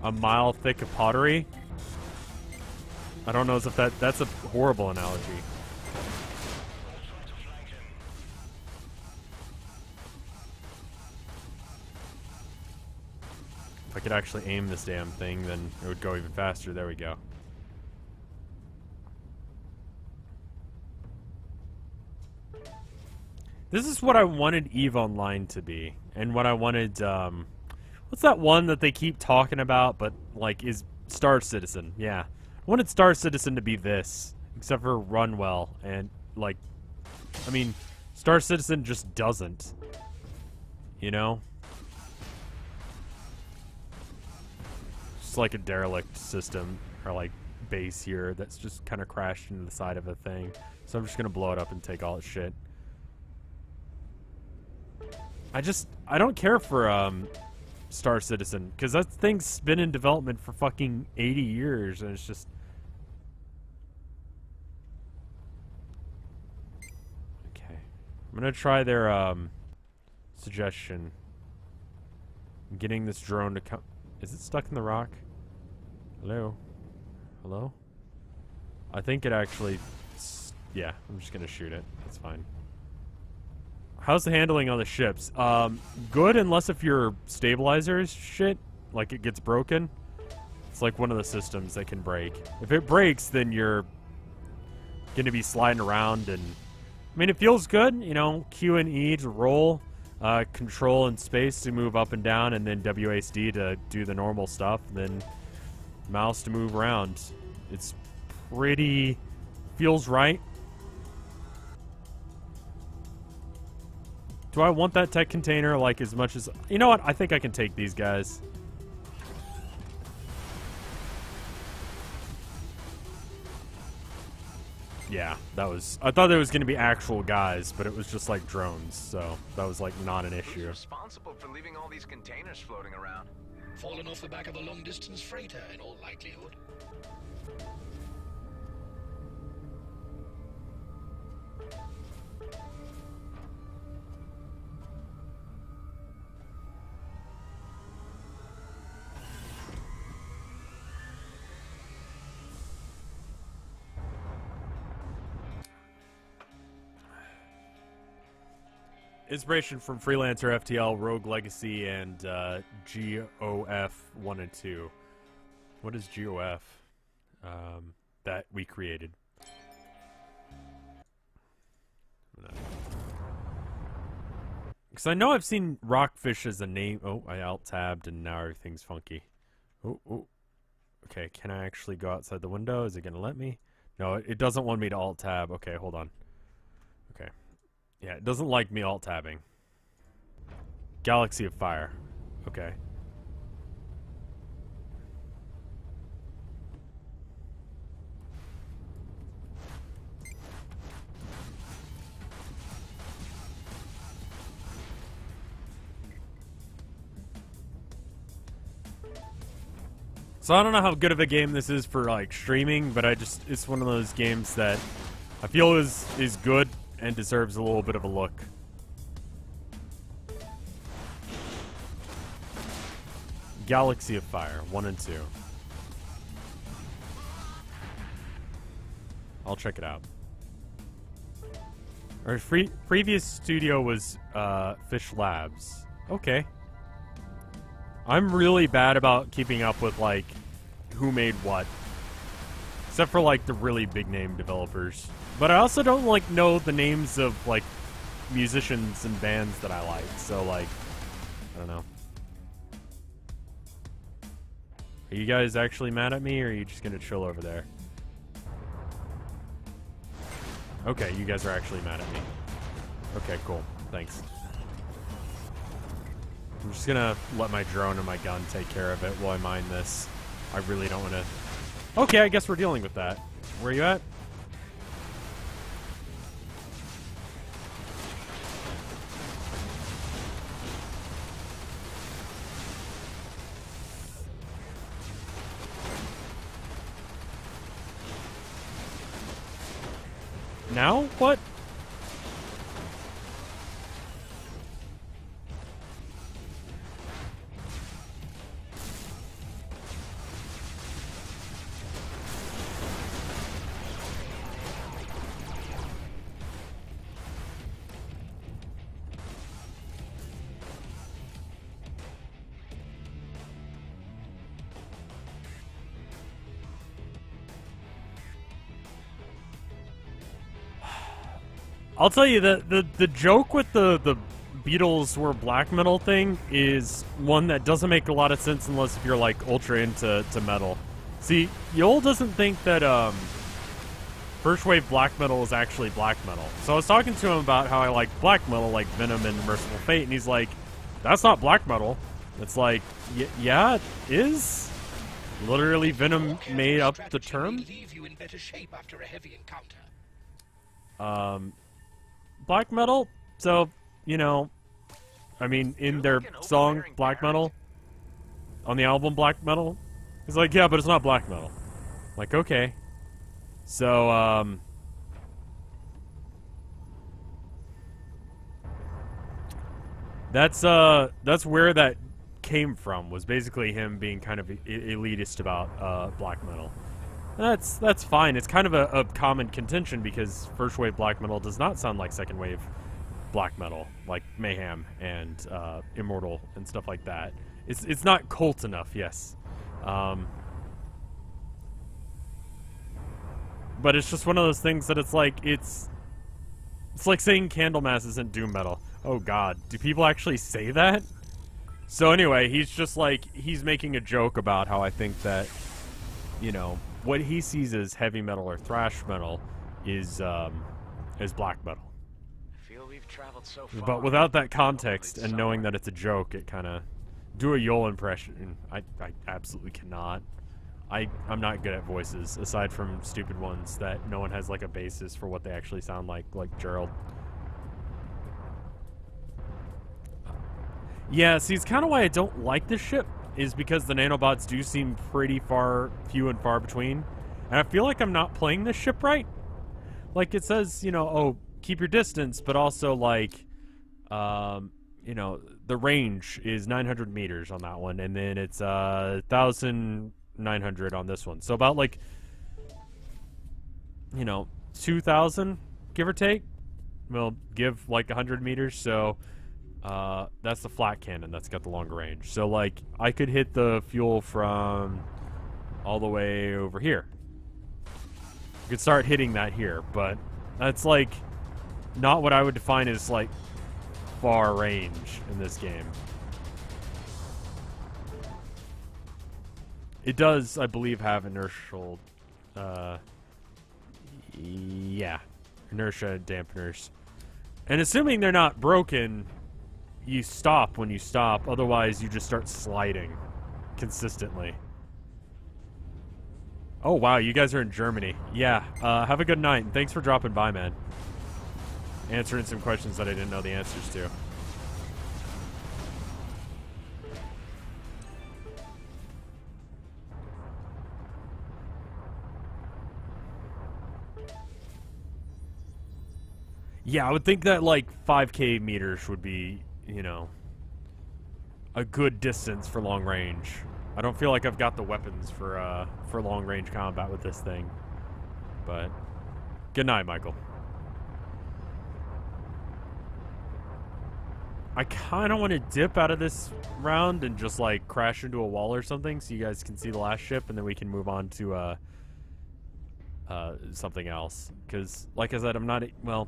a mile thick of pottery. I don't know if that's a horrible analogy. If I could actually aim this damn thing, then it would go even faster. There we go. This is what I wanted EVE Online to be. And what I wanted, what's that one that they keep talking about, but, like, is Star Citizen? Yeah. I wanted Star Citizen to be this, except for run well. And, like, I mean, Star Citizen just doesn't. You know? It's like a derelict system, or, like, base here that's just kind of crashed into the side of a thing. So I'm just going to blow it up and take all its shit. I don't care for, Star Citizen, because that thing's been in development for fucking 80 years, and it's just... Okay. I'm gonna try their, suggestion. I'm getting this drone to come... Is it stuck in the rock? Hello? Hello? I think it actually... Yeah, I'm just gonna shoot it. That's fine. How's the handling on the ships? Good, unless if your stabilizers shit, like it gets broken. It's like one of the systems that can break. If it breaks, then you're gonna be sliding around, and I mean, it feels good, you know, Q and E to roll, control and space to move up and down, and then WASD to do the normal stuff, and then mouse to move around. It's pretty, feels right. Do I want that tech container, like, as much as... You know what? I think I can take these guys. Yeah, that was... I thought there was going to be actual guys, but it was just, like, drones. So, that was, like, not an issue. Who's responsible for leaving all these containers floating around? Fallen off the back of a long-distance freighter, in all likelihood. Inspiration from Freelancer, FTL, Rogue Legacy, and GOF 1 and 2. What is GOF? That we created. Because I know I've seen Rockfish as a name. Oh, I alt-tabbed and now everything's funky. Oh. Okay, can I actually go outside the window? Is it going to let me? No, it doesn't want me to alt-tab. Okay, hold on. Okay. Yeah, it doesn't like me alt-tabbing. Galaxy of Fire. Okay. So I don't know how good of a game this is for like streaming, but it's one of those games that I feel is good and deserves a little bit of a look. Galaxy of Fire 1 and 2. I'll check it out. Our previous studio was Fish Labs. Okay. I'm really bad about keeping up with like who made what. Except for like the really big name developers. But I also don't like know the names of like musicians and bands that I like. So like I don't know. Are you guys actually mad at me or are you just gonna chill over there? Okay, you guys are actually mad at me. Okay, cool. Thanks. I'm just gonna let my drone and my gun take care of it while I mine this. I really don't wanna... Okay, I guess we're dealing with that. Where are you at? Now? What? I'll tell you, the joke with the Beatles were black metal thing is one that doesn't make a lot of sense unless if you're like ultra into metal. See, Yoel doesn't think that first wave black metal is actually black metal. So I was talking to him about how I like black metal, like Venom and Merciful Fate, and he's like, "That's not black metal." It's like, yeah, it is. Literally, Venom made up the term. Leave you in better shape after a heavy encounter. Black metal, so, you know, I mean, in their song Black Metal, on the album Black Metal, he's like, yeah, but it's not black metal. I'm like, okay. So, that's where that came from, was basically him being kind of elitist about black metal. That's fine. It's kind of a common contention because first wave black metal does not sound like second wave black metal, like Mayhem and Immortal and stuff like that. It's not cult enough, yes. But it's just one of those things that it's like like saying Candlemass isn't doom metal. Oh god, do people actually say that? So anyway, he's just like, he's making a joke about how I think that, you know, what he sees as heavy metal or thrash metal is black metal. I feel we've traveled so far. But without that context and knowing that it's a joke, it kind of... Do a Yoel impression. I absolutely cannot. I'm not good at voices, aside from stupid ones that no one has like a basis for what they actually sound like Gerald. Yeah, see, it's kind of why I don't like this ship is because the nanobots do seem pretty few and far between. And I feel like I'm not playing this ship right. Like, it says, you know, oh, keep your distance, but also, like, you know, the range is 900 meters on that one, and then it's 1,900 on this one. So about, like, you know, 2,000, give or take. We'll give, like, 100 meters, so that's the flat cannon that's got the longer range. So, like, I could hit the fuel from all the way over here. You could start hitting that here, but that's, like, not what I would define as, like, far range in this game. It does, I believe, have inertial, yeah, inertia dampeners. And assuming they're not broken, you stop when you stop. Otherwise, you just start sliding consistently. Oh, wow, you guys are in Germany. Yeah, have a good night, and thanks for dropping by, man. Answering some questions that I didn't know the answers to. Yeah, I would think that, like, 5K meters would be, you know, a good distance for long range. I don't feel like I've got the weapons for long range combat with this thing. But, good night, Michael. I kind of want to dip out of this round and just, like, crash into a wall or something so you guys can see the last ship, and then we can move on to, something else. Because, like I said, I'm not... Well,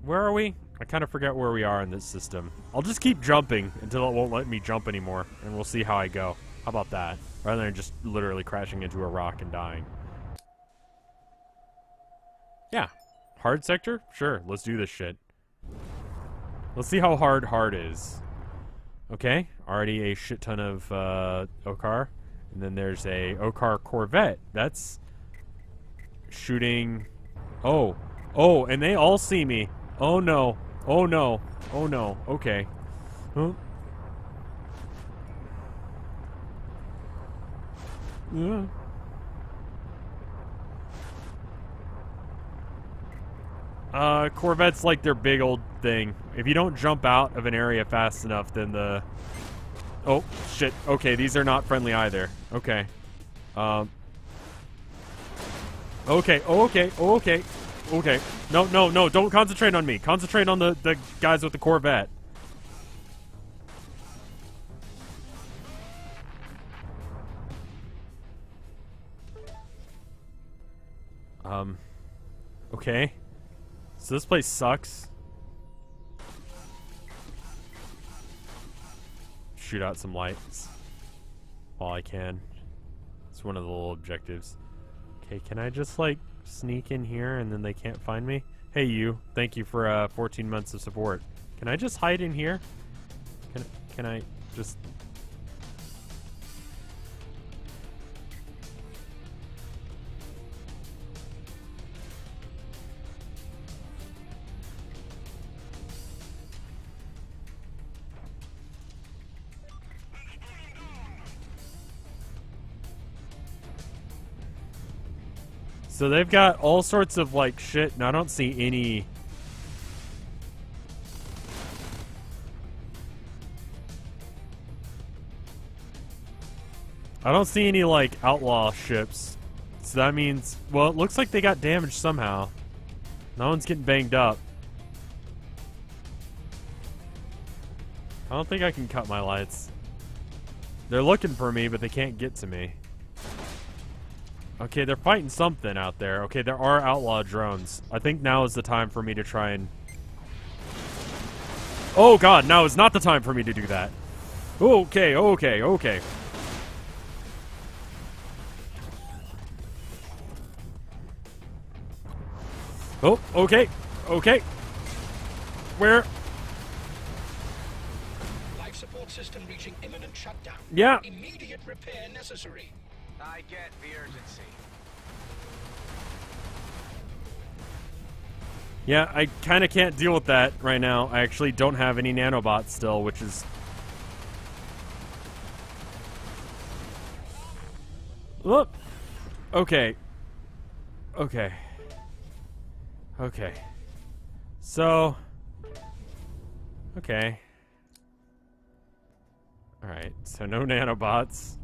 where are we? I kind of forget where we are in this system. I'll just keep jumping until it won't let me jump anymore, and we'll see how I go. How about that? Rather than just literally crashing into a rock and dying. Yeah. Hard sector? Sure, let's do this shit. Let's see how hard is. Okay, already a shit ton of Okar. And then there's a Okar Corvette. That's shooting... Oh. Oh, and they all see me. Oh no. Oh no. Oh no. Okay. Huh? Yeah. Corvette's like their big old thing. If you don't jump out of an area fast enough, then the... Oh, shit. Okay, these are not friendly either. Okay. Okay, okay, okay. Okay. No, no, no, don't concentrate on me. Concentrate on the guys with the Corvette. Okay. So this place sucks. Shoot out some lights while I can. It's one of the little objectives. Okay, can I just, like, sneak in here and then they can't find me? Hey, you. Thank you for 14 months of support. Can I just hide in here? Can I just... So they've got all sorts of, like, shit, and I don't see any... I don't see any, like, outlaw ships. So that means... Well, it looks like they got damaged somehow. No one's getting banged up. I don't think I can cut my lights. They're looking for me, but they can't get to me. Okay, they're fighting something out there. Okay, there are outlaw drones. I think now is the time for me to try and... Oh god, now is not the time for me to do that. Okay, okay, okay. Oh, okay, okay. Where? Life support system reaching imminent shutdown. Yeah. Immediate repair necessary. I get the urgency. Yeah, I kind of can't deal with that right now. I actually don't have any nanobots still, which is Look. Okay. Okay. Okay. So. Okay. Alright, so no nanobots.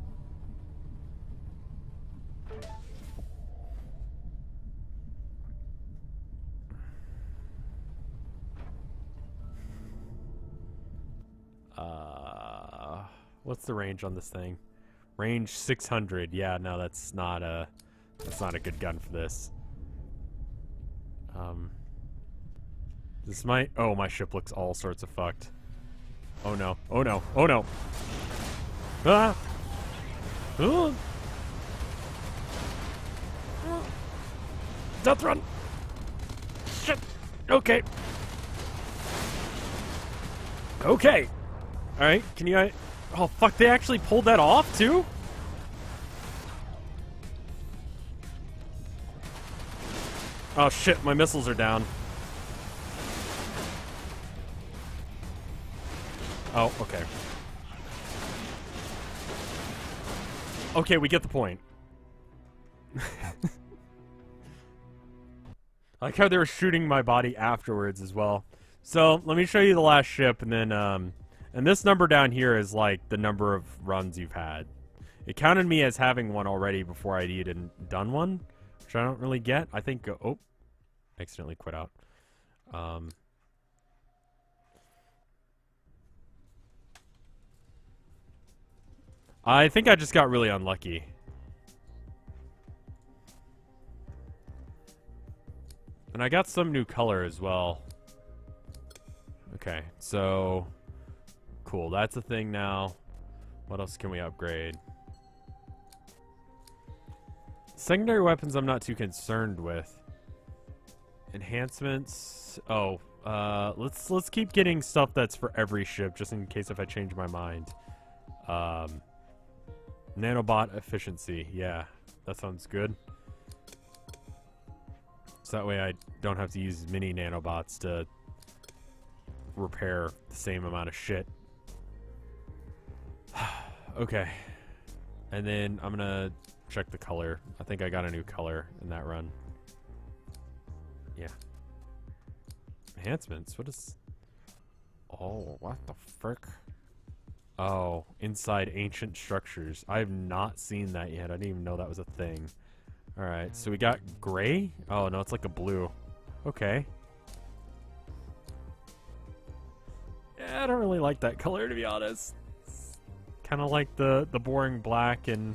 What's the range on this thing? Range 600. Yeah, no, that's not a good gun for this. This might. Oh, my ship looks all sorts of fucked. Oh no! Oh no! Oh no! Ah! Oh. Death run! Shit! Okay. Okay. All right. Can you? Oh fuck! They actually pulled that off too. Oh shit! My missiles are down. Oh, okay. Okay, we get the point. I like how they were shooting my body afterwards as well. So, let me show you the last ship, and then, and this number down here is, like, the number of runs you've had. It counted me as having one already before I'd even done one, which I don't really get. I think, oh, accidentally quit out. I think I just got really unlucky. And I got some new color as well. Okay, so... Cool, that's a thing now. What else can we upgrade? Secondary weapons I'm not too concerned with. Enhancements... Oh, let's keep getting stuff that's for every ship, just in case if I change my mind. Nanobot efficiency. Yeah, that sounds good. So that way I don't have to use mini nanobots to repair the same amount of shit. Okay. And then I'm gonna check the color. I think I got a new color in that run. Yeah. Enhancements? What is... Oh, what the frick? Oh, inside ancient structures. I have not seen that yet. I didn't even know that was a thing. Alright, so we got gray? Oh, no, it's like a blue. Okay. Yeah, I don't really like that color, to be honest. Kind of like the boring black, and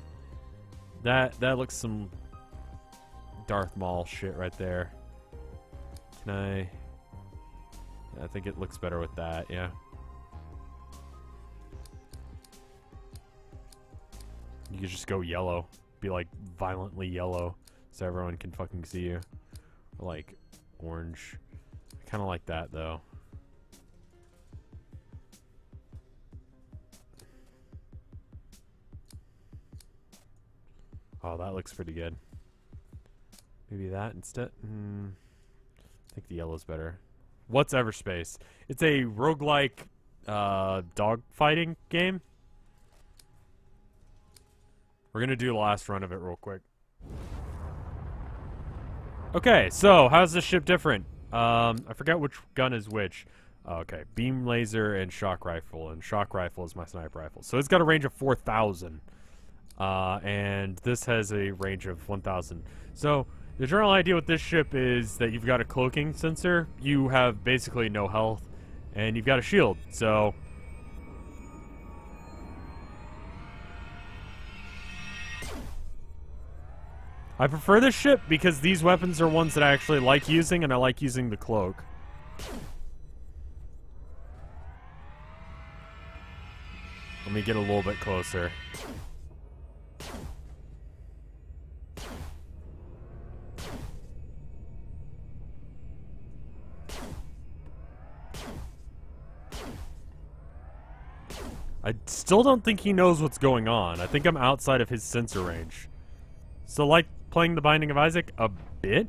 that looks some Darth Maul shit right there. Can I... I think it looks better with that, yeah. You could just go yellow. Be like violently yellow so everyone can fucking see you. Or like orange. I kinda like that though. Oh, that looks pretty good. Maybe that instead? I think the yellow's better. What's Everspace? It's a roguelike dog fighting game. We're gonna do the last run of it real quick. Okay, so how's this ship different? I forget which gun is which. Okay, beam laser and shock rifle is my sniper rifle. So it's got a range of 4,000, and this has a range of 1,000. So the general idea with this ship is that you've got a cloaking sensor, you have basically no health, and you've got a shield. So I prefer this ship because these weapons are ones that I actually like using, and I like using the cloak. Let me get a little bit closer. I still don't think he knows what's going on. I think I'm outside of his sensor range. So, like playing The Binding of Isaac a bit?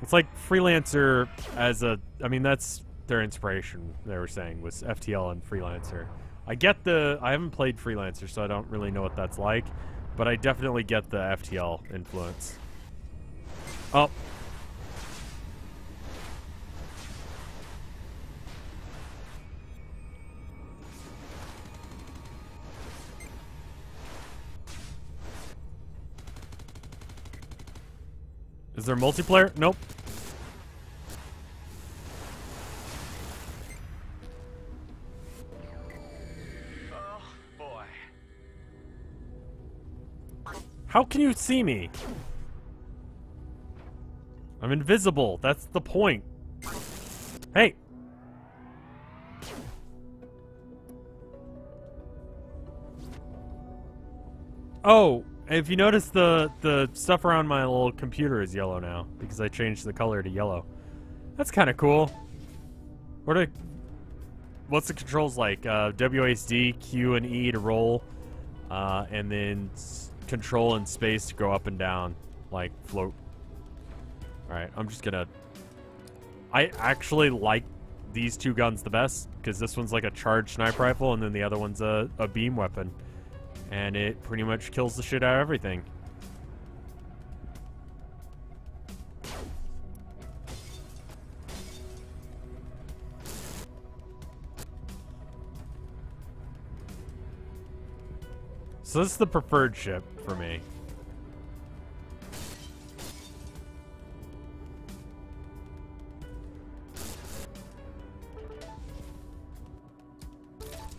It's like Freelancer as a... I mean, that's their inspiration, they were saying, was FTL and Freelancer. I get the... I haven't played Freelancer, so I don't really know what that's like. But I definitely get the FTL influence. Oh. Is there multiplayer? Nope. Oh, boy. How can you see me? I'm invisible. That's the point. Hey. Oh, if you notice, the stuff around my little computer is yellow now because I changed the color to yellow. That's kind of cool. What's the controls like? WASD, Q and E to roll, and then control and space to go up and down, like float. Alright, I'm just gonna... I actually like these two guns the best, because this one's like a charged sniper rifle, and then the other one's a beam weapon. And it pretty much kills the shit out of everything. So this is the preferred ship for me.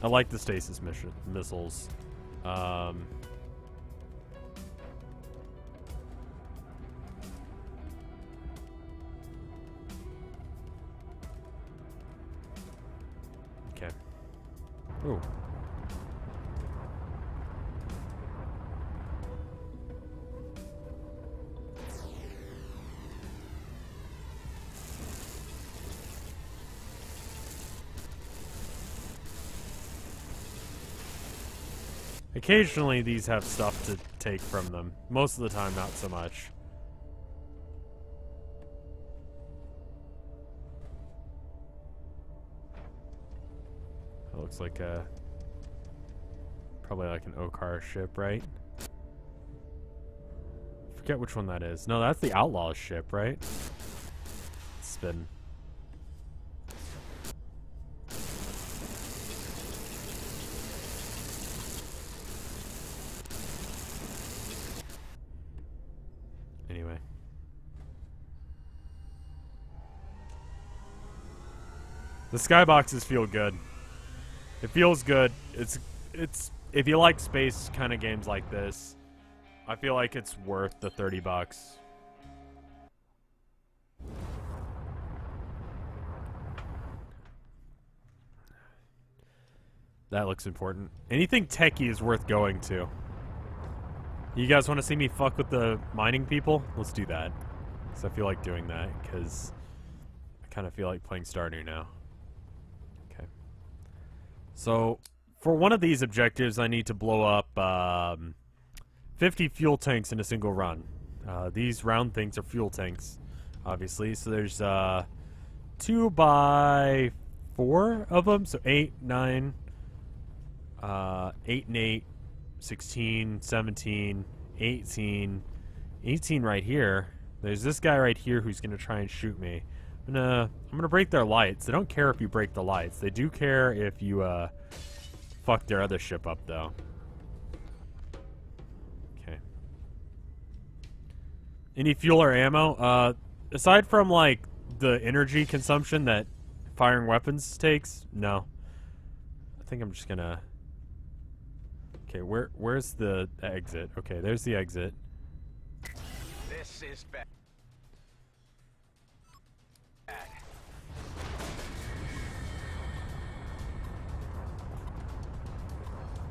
I like the stasis missiles. Okay. Ooh. Occasionally these have stuff to take from them. Most of the time, not so much. That looks like a... probably like an Okar ship, right? Forget which one that is. No, that's the Outlaws ship, right? Spin. Anyway. The skyboxes feel good. It feels good. It's if you like space kind of games like this, I feel like it's worth the $30. That looks important. Anything techie is worth going to. You guys want to see me fuck with the mining people? Let's do that. Because I feel like doing that, because I kind of feel like playing Stardew now. Okay. So, for one of these objectives, I need to blow up 50 fuel tanks in a single run. These round things are fuel tanks, obviously. So there's 2 by 4 of them. So 8, 9, 8 and 8. 16, 17, 18, 18 right here. There's this guy right here who's gonna try and shoot me. I'm gonna break their lights. They don't care if you break the lights. They do care if you fuck their other ship up though. Okay. Any fuel or ammo? Aside from like the energy consumption that firing weapons takes, no. I think I'm just gonna... Okay, where's the exit? Okay, there's the exit. This is bad.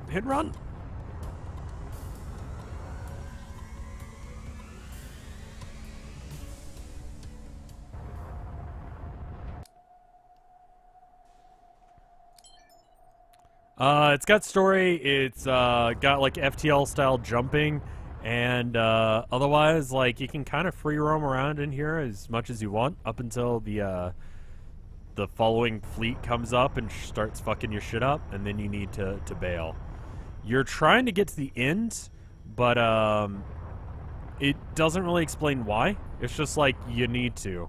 Hit and run. It's got story, it's got like FTL style jumping, and otherwise like you can kind of free roam around in here as much as you want up until the the following fleet comes up and starts fucking your shit up, and then you need to bail. You're trying to get to the end, but it doesn't really explain why. It's just like you need to.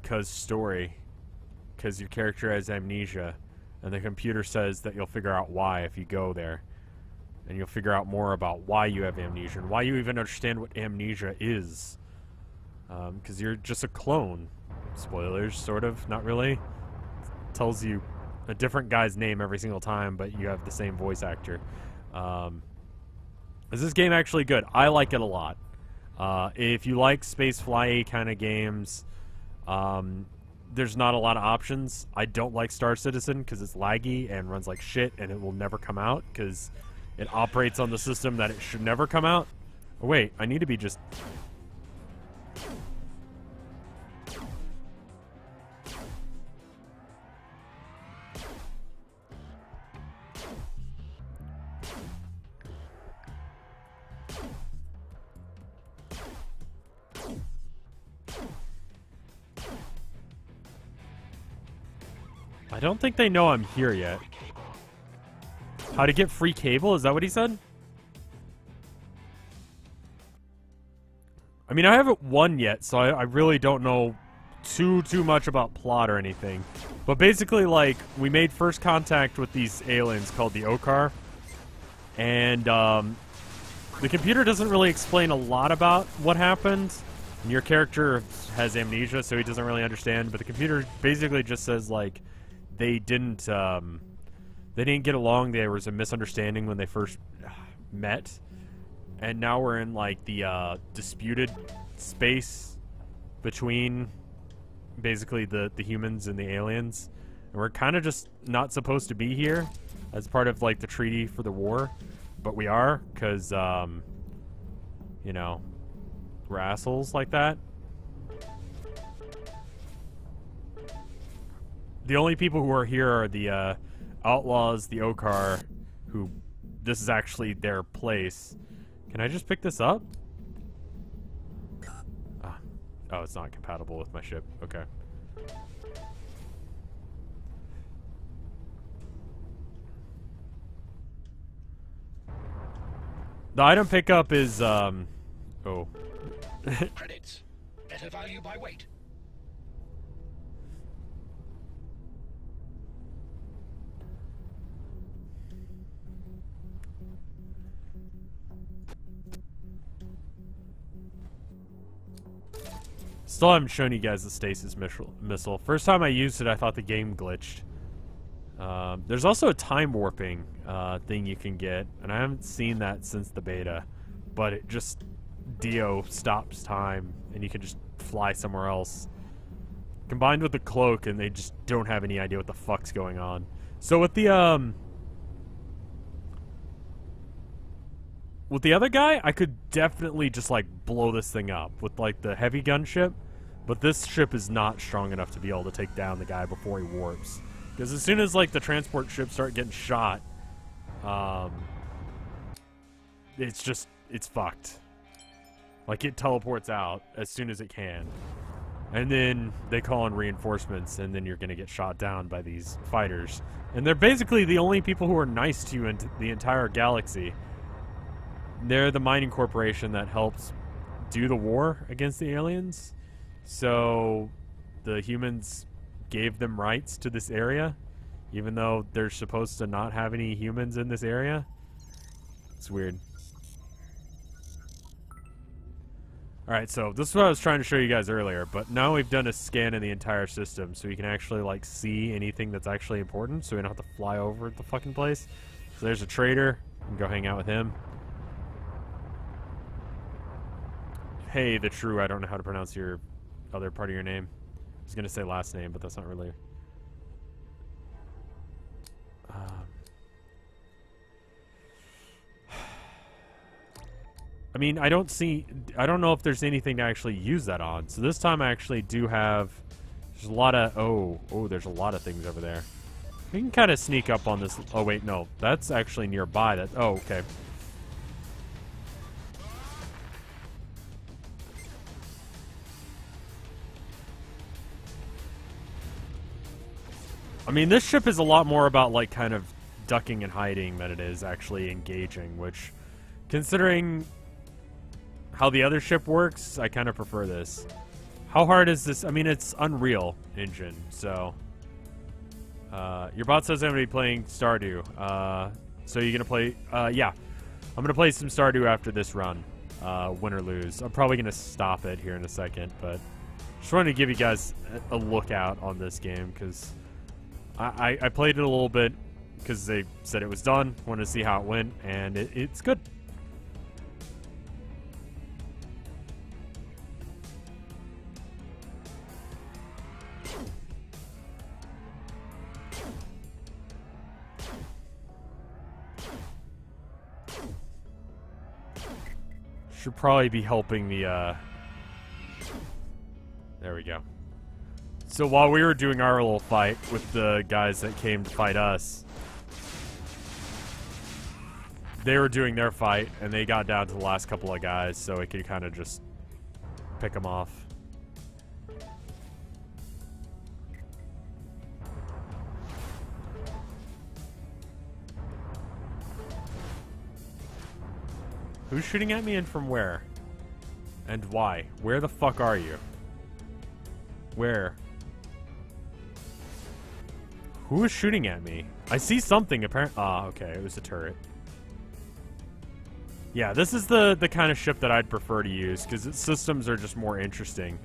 Cause story. Cause your character has amnesia. And the computer says that you'll figure out why if you go there. And you'll figure out more about why you have amnesia and why you even understand what amnesia is. Because you're just a clone. Spoilers, sort of. Not really. Tells you a different guy's name every single time, but you have the same voice actor. Is this game actually good? I like it a lot. If you like space fly kind of games, there's not a lot of options. I don't like Star Citizen because it's laggy and runs like shit, and it will never come out because it operates on the system that it should never come out. Oh, wait, I need to be just... I don't think they know I'm here yet. How to get free cable? Is that what he said? I mean, I haven't won yet, so I really don't know too much about plot or anything. But basically, like, we made first contact with these aliens called the Okar. And, the computer doesn't really explain a lot about what happened. And your character has amnesia, so he doesn't really understand. But the computer basically just says, like, they didn't get along. There was a misunderstanding when they first met, and now we're in like the disputed space between basically the humans and the aliens, and we're kind of just not supposed to be here as part of like the treaty for the war, but we are because you know, we're assholes like that. The only people who are here are the outlaws, the Okar, who this is actually their place. Can I just pick this up? Oh, it's not compatible with my ship. Okay. The item pickup is, oh. Credits. Better value by weight. Still haven't shown you guys the stasis missile. First time I used it, I thought the game glitched. There's also a time warping thing you can get, and I haven't seen that since the beta. But it just Dio stops time, and you can just fly somewhere else. Combined with the cloak, and they just don't have any idea what the fuck's going on. So with the other guy, I could definitely just like blow this thing up with like the heavy gunship. But this ship is not strong enough to be able to take down the guy before he warps. Because as soon as, like, the transport ships start getting shot, it's fucked. Like, it teleports out as soon as it can. And then they call in reinforcements, and then you're gonna get shot down by these fighters. And they're basically the only people who are nice to you in the entire galaxy. They're the mining corporation that helps do the war against the aliens. So the humans gave them rights to this area, even though they're supposed to not have any humans in this area. It's weird. Alright, so this is what I was trying to show you guys earlier, but now we've done a scan of the entire system, so you can actually, like, see anything that's actually important, so we don't have to fly over the fucking place. So there's a trader. You can go hang out with him. Hey, the True, I don't know how to pronounce your other part of your name. I was gonna say last name, but that's not really. I mean, I don't know if there's anything to actually use that on. So this time I actually do have. There's a lot of. Oh, there's a lot of things over there. We can kind of sneak up on this. Oh wait, no, that's actually nearby. That. Oh, okay. I mean, this ship is a lot more about, like, kind of ducking and hiding than it is actually engaging, which, considering how the other ship works, I kind of prefer this. How hard is this? I mean, it's Unreal Engine, so... your bot says I'm going to be playing Stardew. So you're going to play... yeah. I'm going to play some Stardew after this run. Win or lose. I'm probably going to stop it here in a second, but... just wanted to give you guys a look out on this game, because... I played it a little bit because they said it was done. Wanted to see how it went, and it's good. Should probably be helping the, there we go. So while we were doing our little fight with the guys that came to fight us, they were doing their fight, and they got down to the last couple of guys, so we could kind of just pick them off. Who's shooting at me and from where? And why? Where the fuck are you? Where? Who is shooting at me? I see something apparently. Ah, okay, it was a turret. Yeah, this is the kind of ship that I'd prefer to use, because its systems are just more interesting.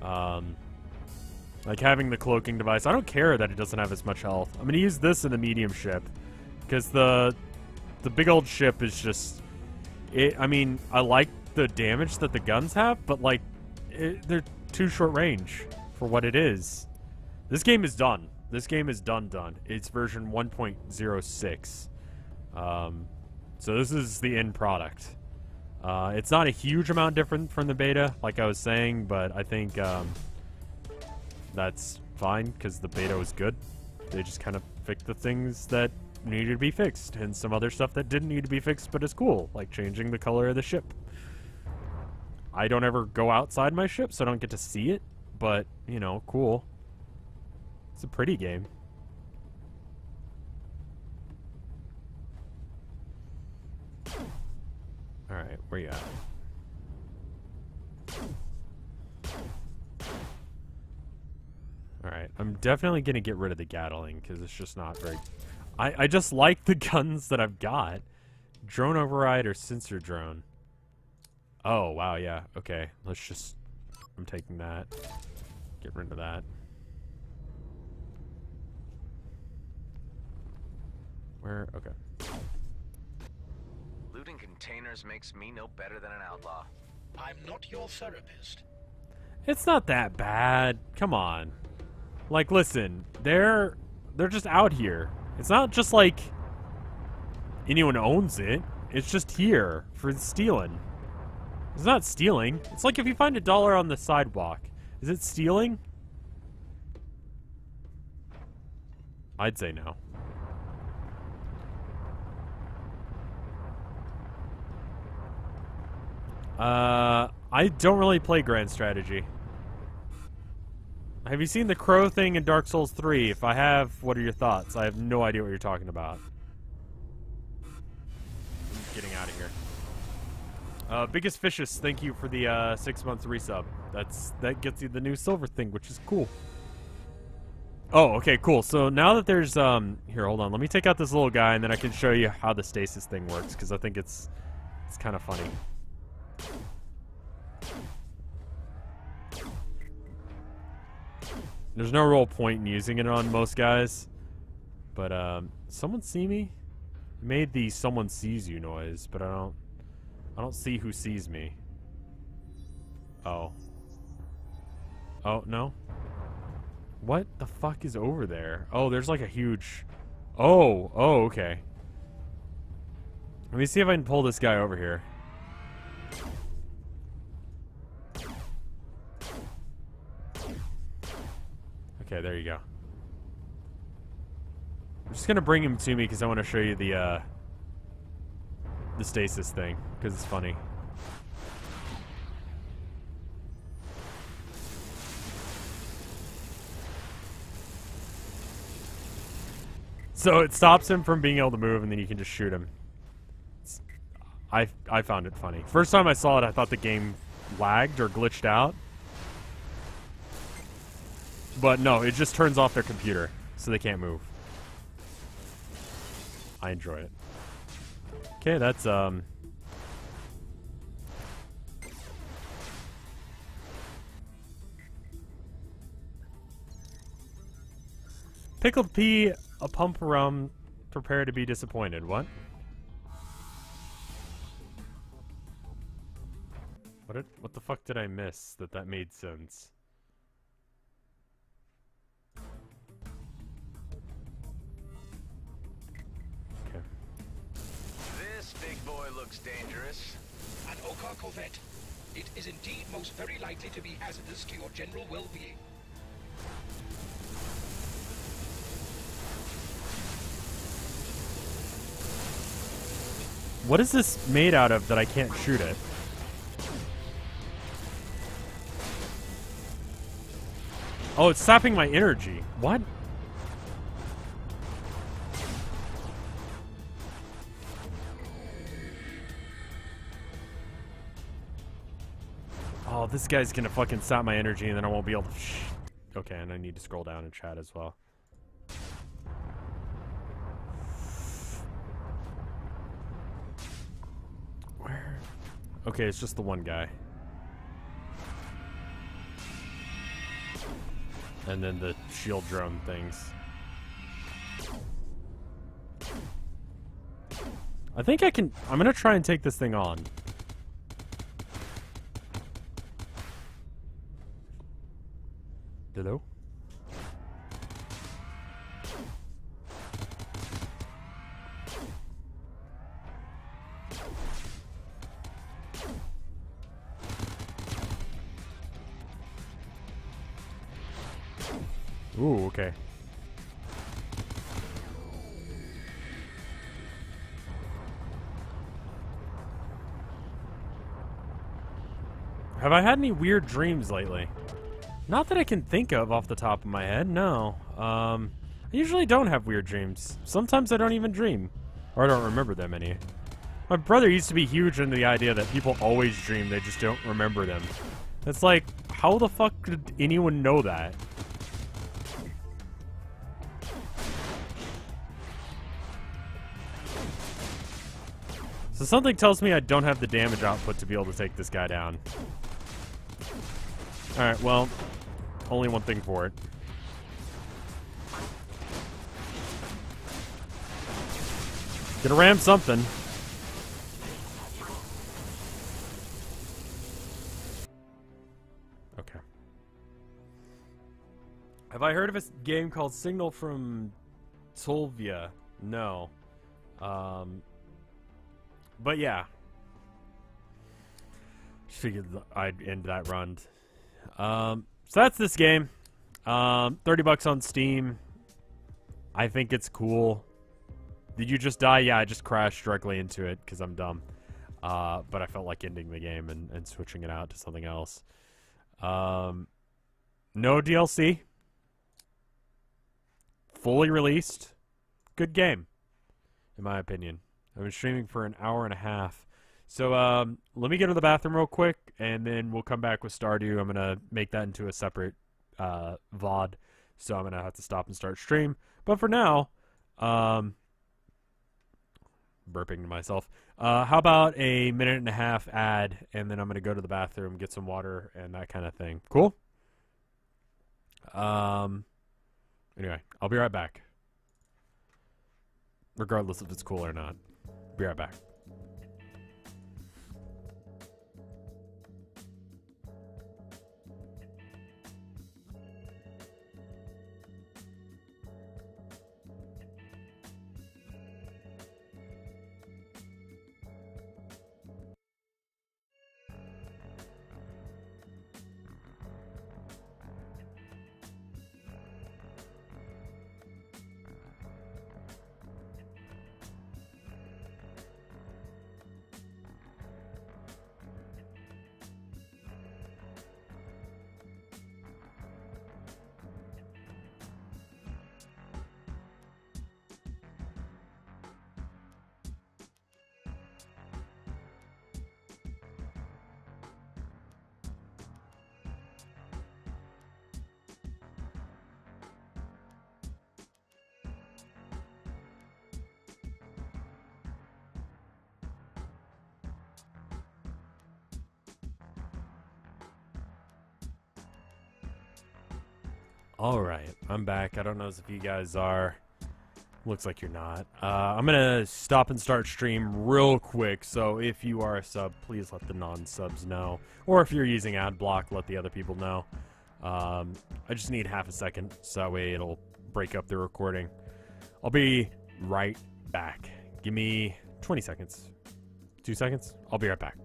Like having the cloaking device. I don't care that it doesn't have as much health. I'm going to use this in the medium ship, because the big old ship is just... I mean, I like the damage that the guns have, but, like, they're too short range for what it is. This game is done. This game is done. It's version 1.06. So this is the end product. It's not a huge amount different from the beta, like I was saying, but I think that's fine, because the beta was good. They just kind of fixed the things that needed to be fixed, and some other stuff that didn't need to be fixed but is cool, like changing the color of the ship. I don't ever go outside my ship, so I don't get to see it, but, you know, cool. It's a pretty game. Alright, where you at? Alright, I'm definitely gonna get rid of the Gatling, because it's just not very... I just like the guns that I've got. Drone override or sensor drone? Oh, wow, yeah. Okay, let's just... I'm taking that. Get rid of that. Where? Okay. Looting containers makes me no better than an outlaw. I'm not your therapist. It's not that bad. Come on. Like, listen, they're just out here. It's not just like anyone owns it. It's just here for stealing. It's not stealing. It's like if you find $1 on the sidewalk. Is it stealing? I'd say no. I don't really play Grand Strategy. Have you seen the crow thing in Dark Souls 3? If I have, what are your thoughts? I have no idea what you're talking about. I'm just getting out of here. Biggest Fishes, thank you for the 6-month resub. That gets you the new silver thing, which is cool. Oh, okay, cool. So now that there's here, hold on. Let me take out this little guy, and then I can show you how the stasis thing works, because I think it's kind of funny. There's no real point in using it on most guys, but someone see me? I made the "someone sees you" noise, but I don't see who sees me. Oh. Oh, no? What the fuck is over there? Oh, there's like a huge... Oh, okay. Let me see if I can pull this guy over here. Okay, there you go. I'm just gonna bring him to me because I want to show you the stasis thing, because it's funny. So it stops him from being able to move, and then you can just shoot him. I found it funny. First time I saw it, I thought the game lagged or glitched out. But no, it just turns off their computer, so they can't move. I enjoy it. Okay, that's, Pickled pea, a pump rum, prepare to be disappointed. What? What the fuck did I miss that made sense? Okay. This big boy looks dangerous. An Okar corvette. It is indeed most very likely to be hazardous to your general well-being. What is this made out of that I can't shoot it? Oh, it's sapping my energy. What? Oh, this guy's gonna fucking sap my energy and then I won't be able to... Okay, and I need to scroll down and chat as well. Where? Okay, it's just the one guy. And then the shield drone things. I think I can... I'm gonna try and take this thing on. Hello? Ooh, okay. Have I had any weird dreams lately? Not that I can think of off the top of my head, no. I usually don't have weird dreams. Sometimes I don't even dream. Or I don't remember them any. My brother used to be huge into the idea that people always dream, they just don't remember them. It's like, how the fuck did anyone know that? So something tells me I don't have the damage output to be able to take this guy down. Alright, well, only one thing for it. Gonna ram something. Okay. Have I heard of a game called Signal from Solvia? No. But yeah. Just figured I'd end that run. So that's this game. 30 bucks on Steam. I think it's cool. Did you just die? Yeah, I just crashed directly into it because I'm dumb. But I felt like ending the game and switching it out to something else. No DLC. Fully released. Good game, in my opinion. I've been streaming for an hour and a half. So let me get to the bathroom real quick, and then we'll come back with Stardew. I'm going to make that into a separate VOD. So I'm going to have to stop and start stream. But for now, burping to myself. How about a minute and a half ad, and then I'm going to go to the bathroom, get some water, and that kind of thing. Cool? Anyway, I'll be right back. Regardless if it's cool or not. Be right back. Alright, I'm back. I don't know if you guys are. Looks like you're not. I'm gonna stop and start stream real quick, so if you are a sub, please let the non-subs know. Or if you're using ad block, let the other people know. I just need half a second, so that way it'll break up the recording. I'll be right back. Give me 20 seconds. 2 seconds? I'll be right back.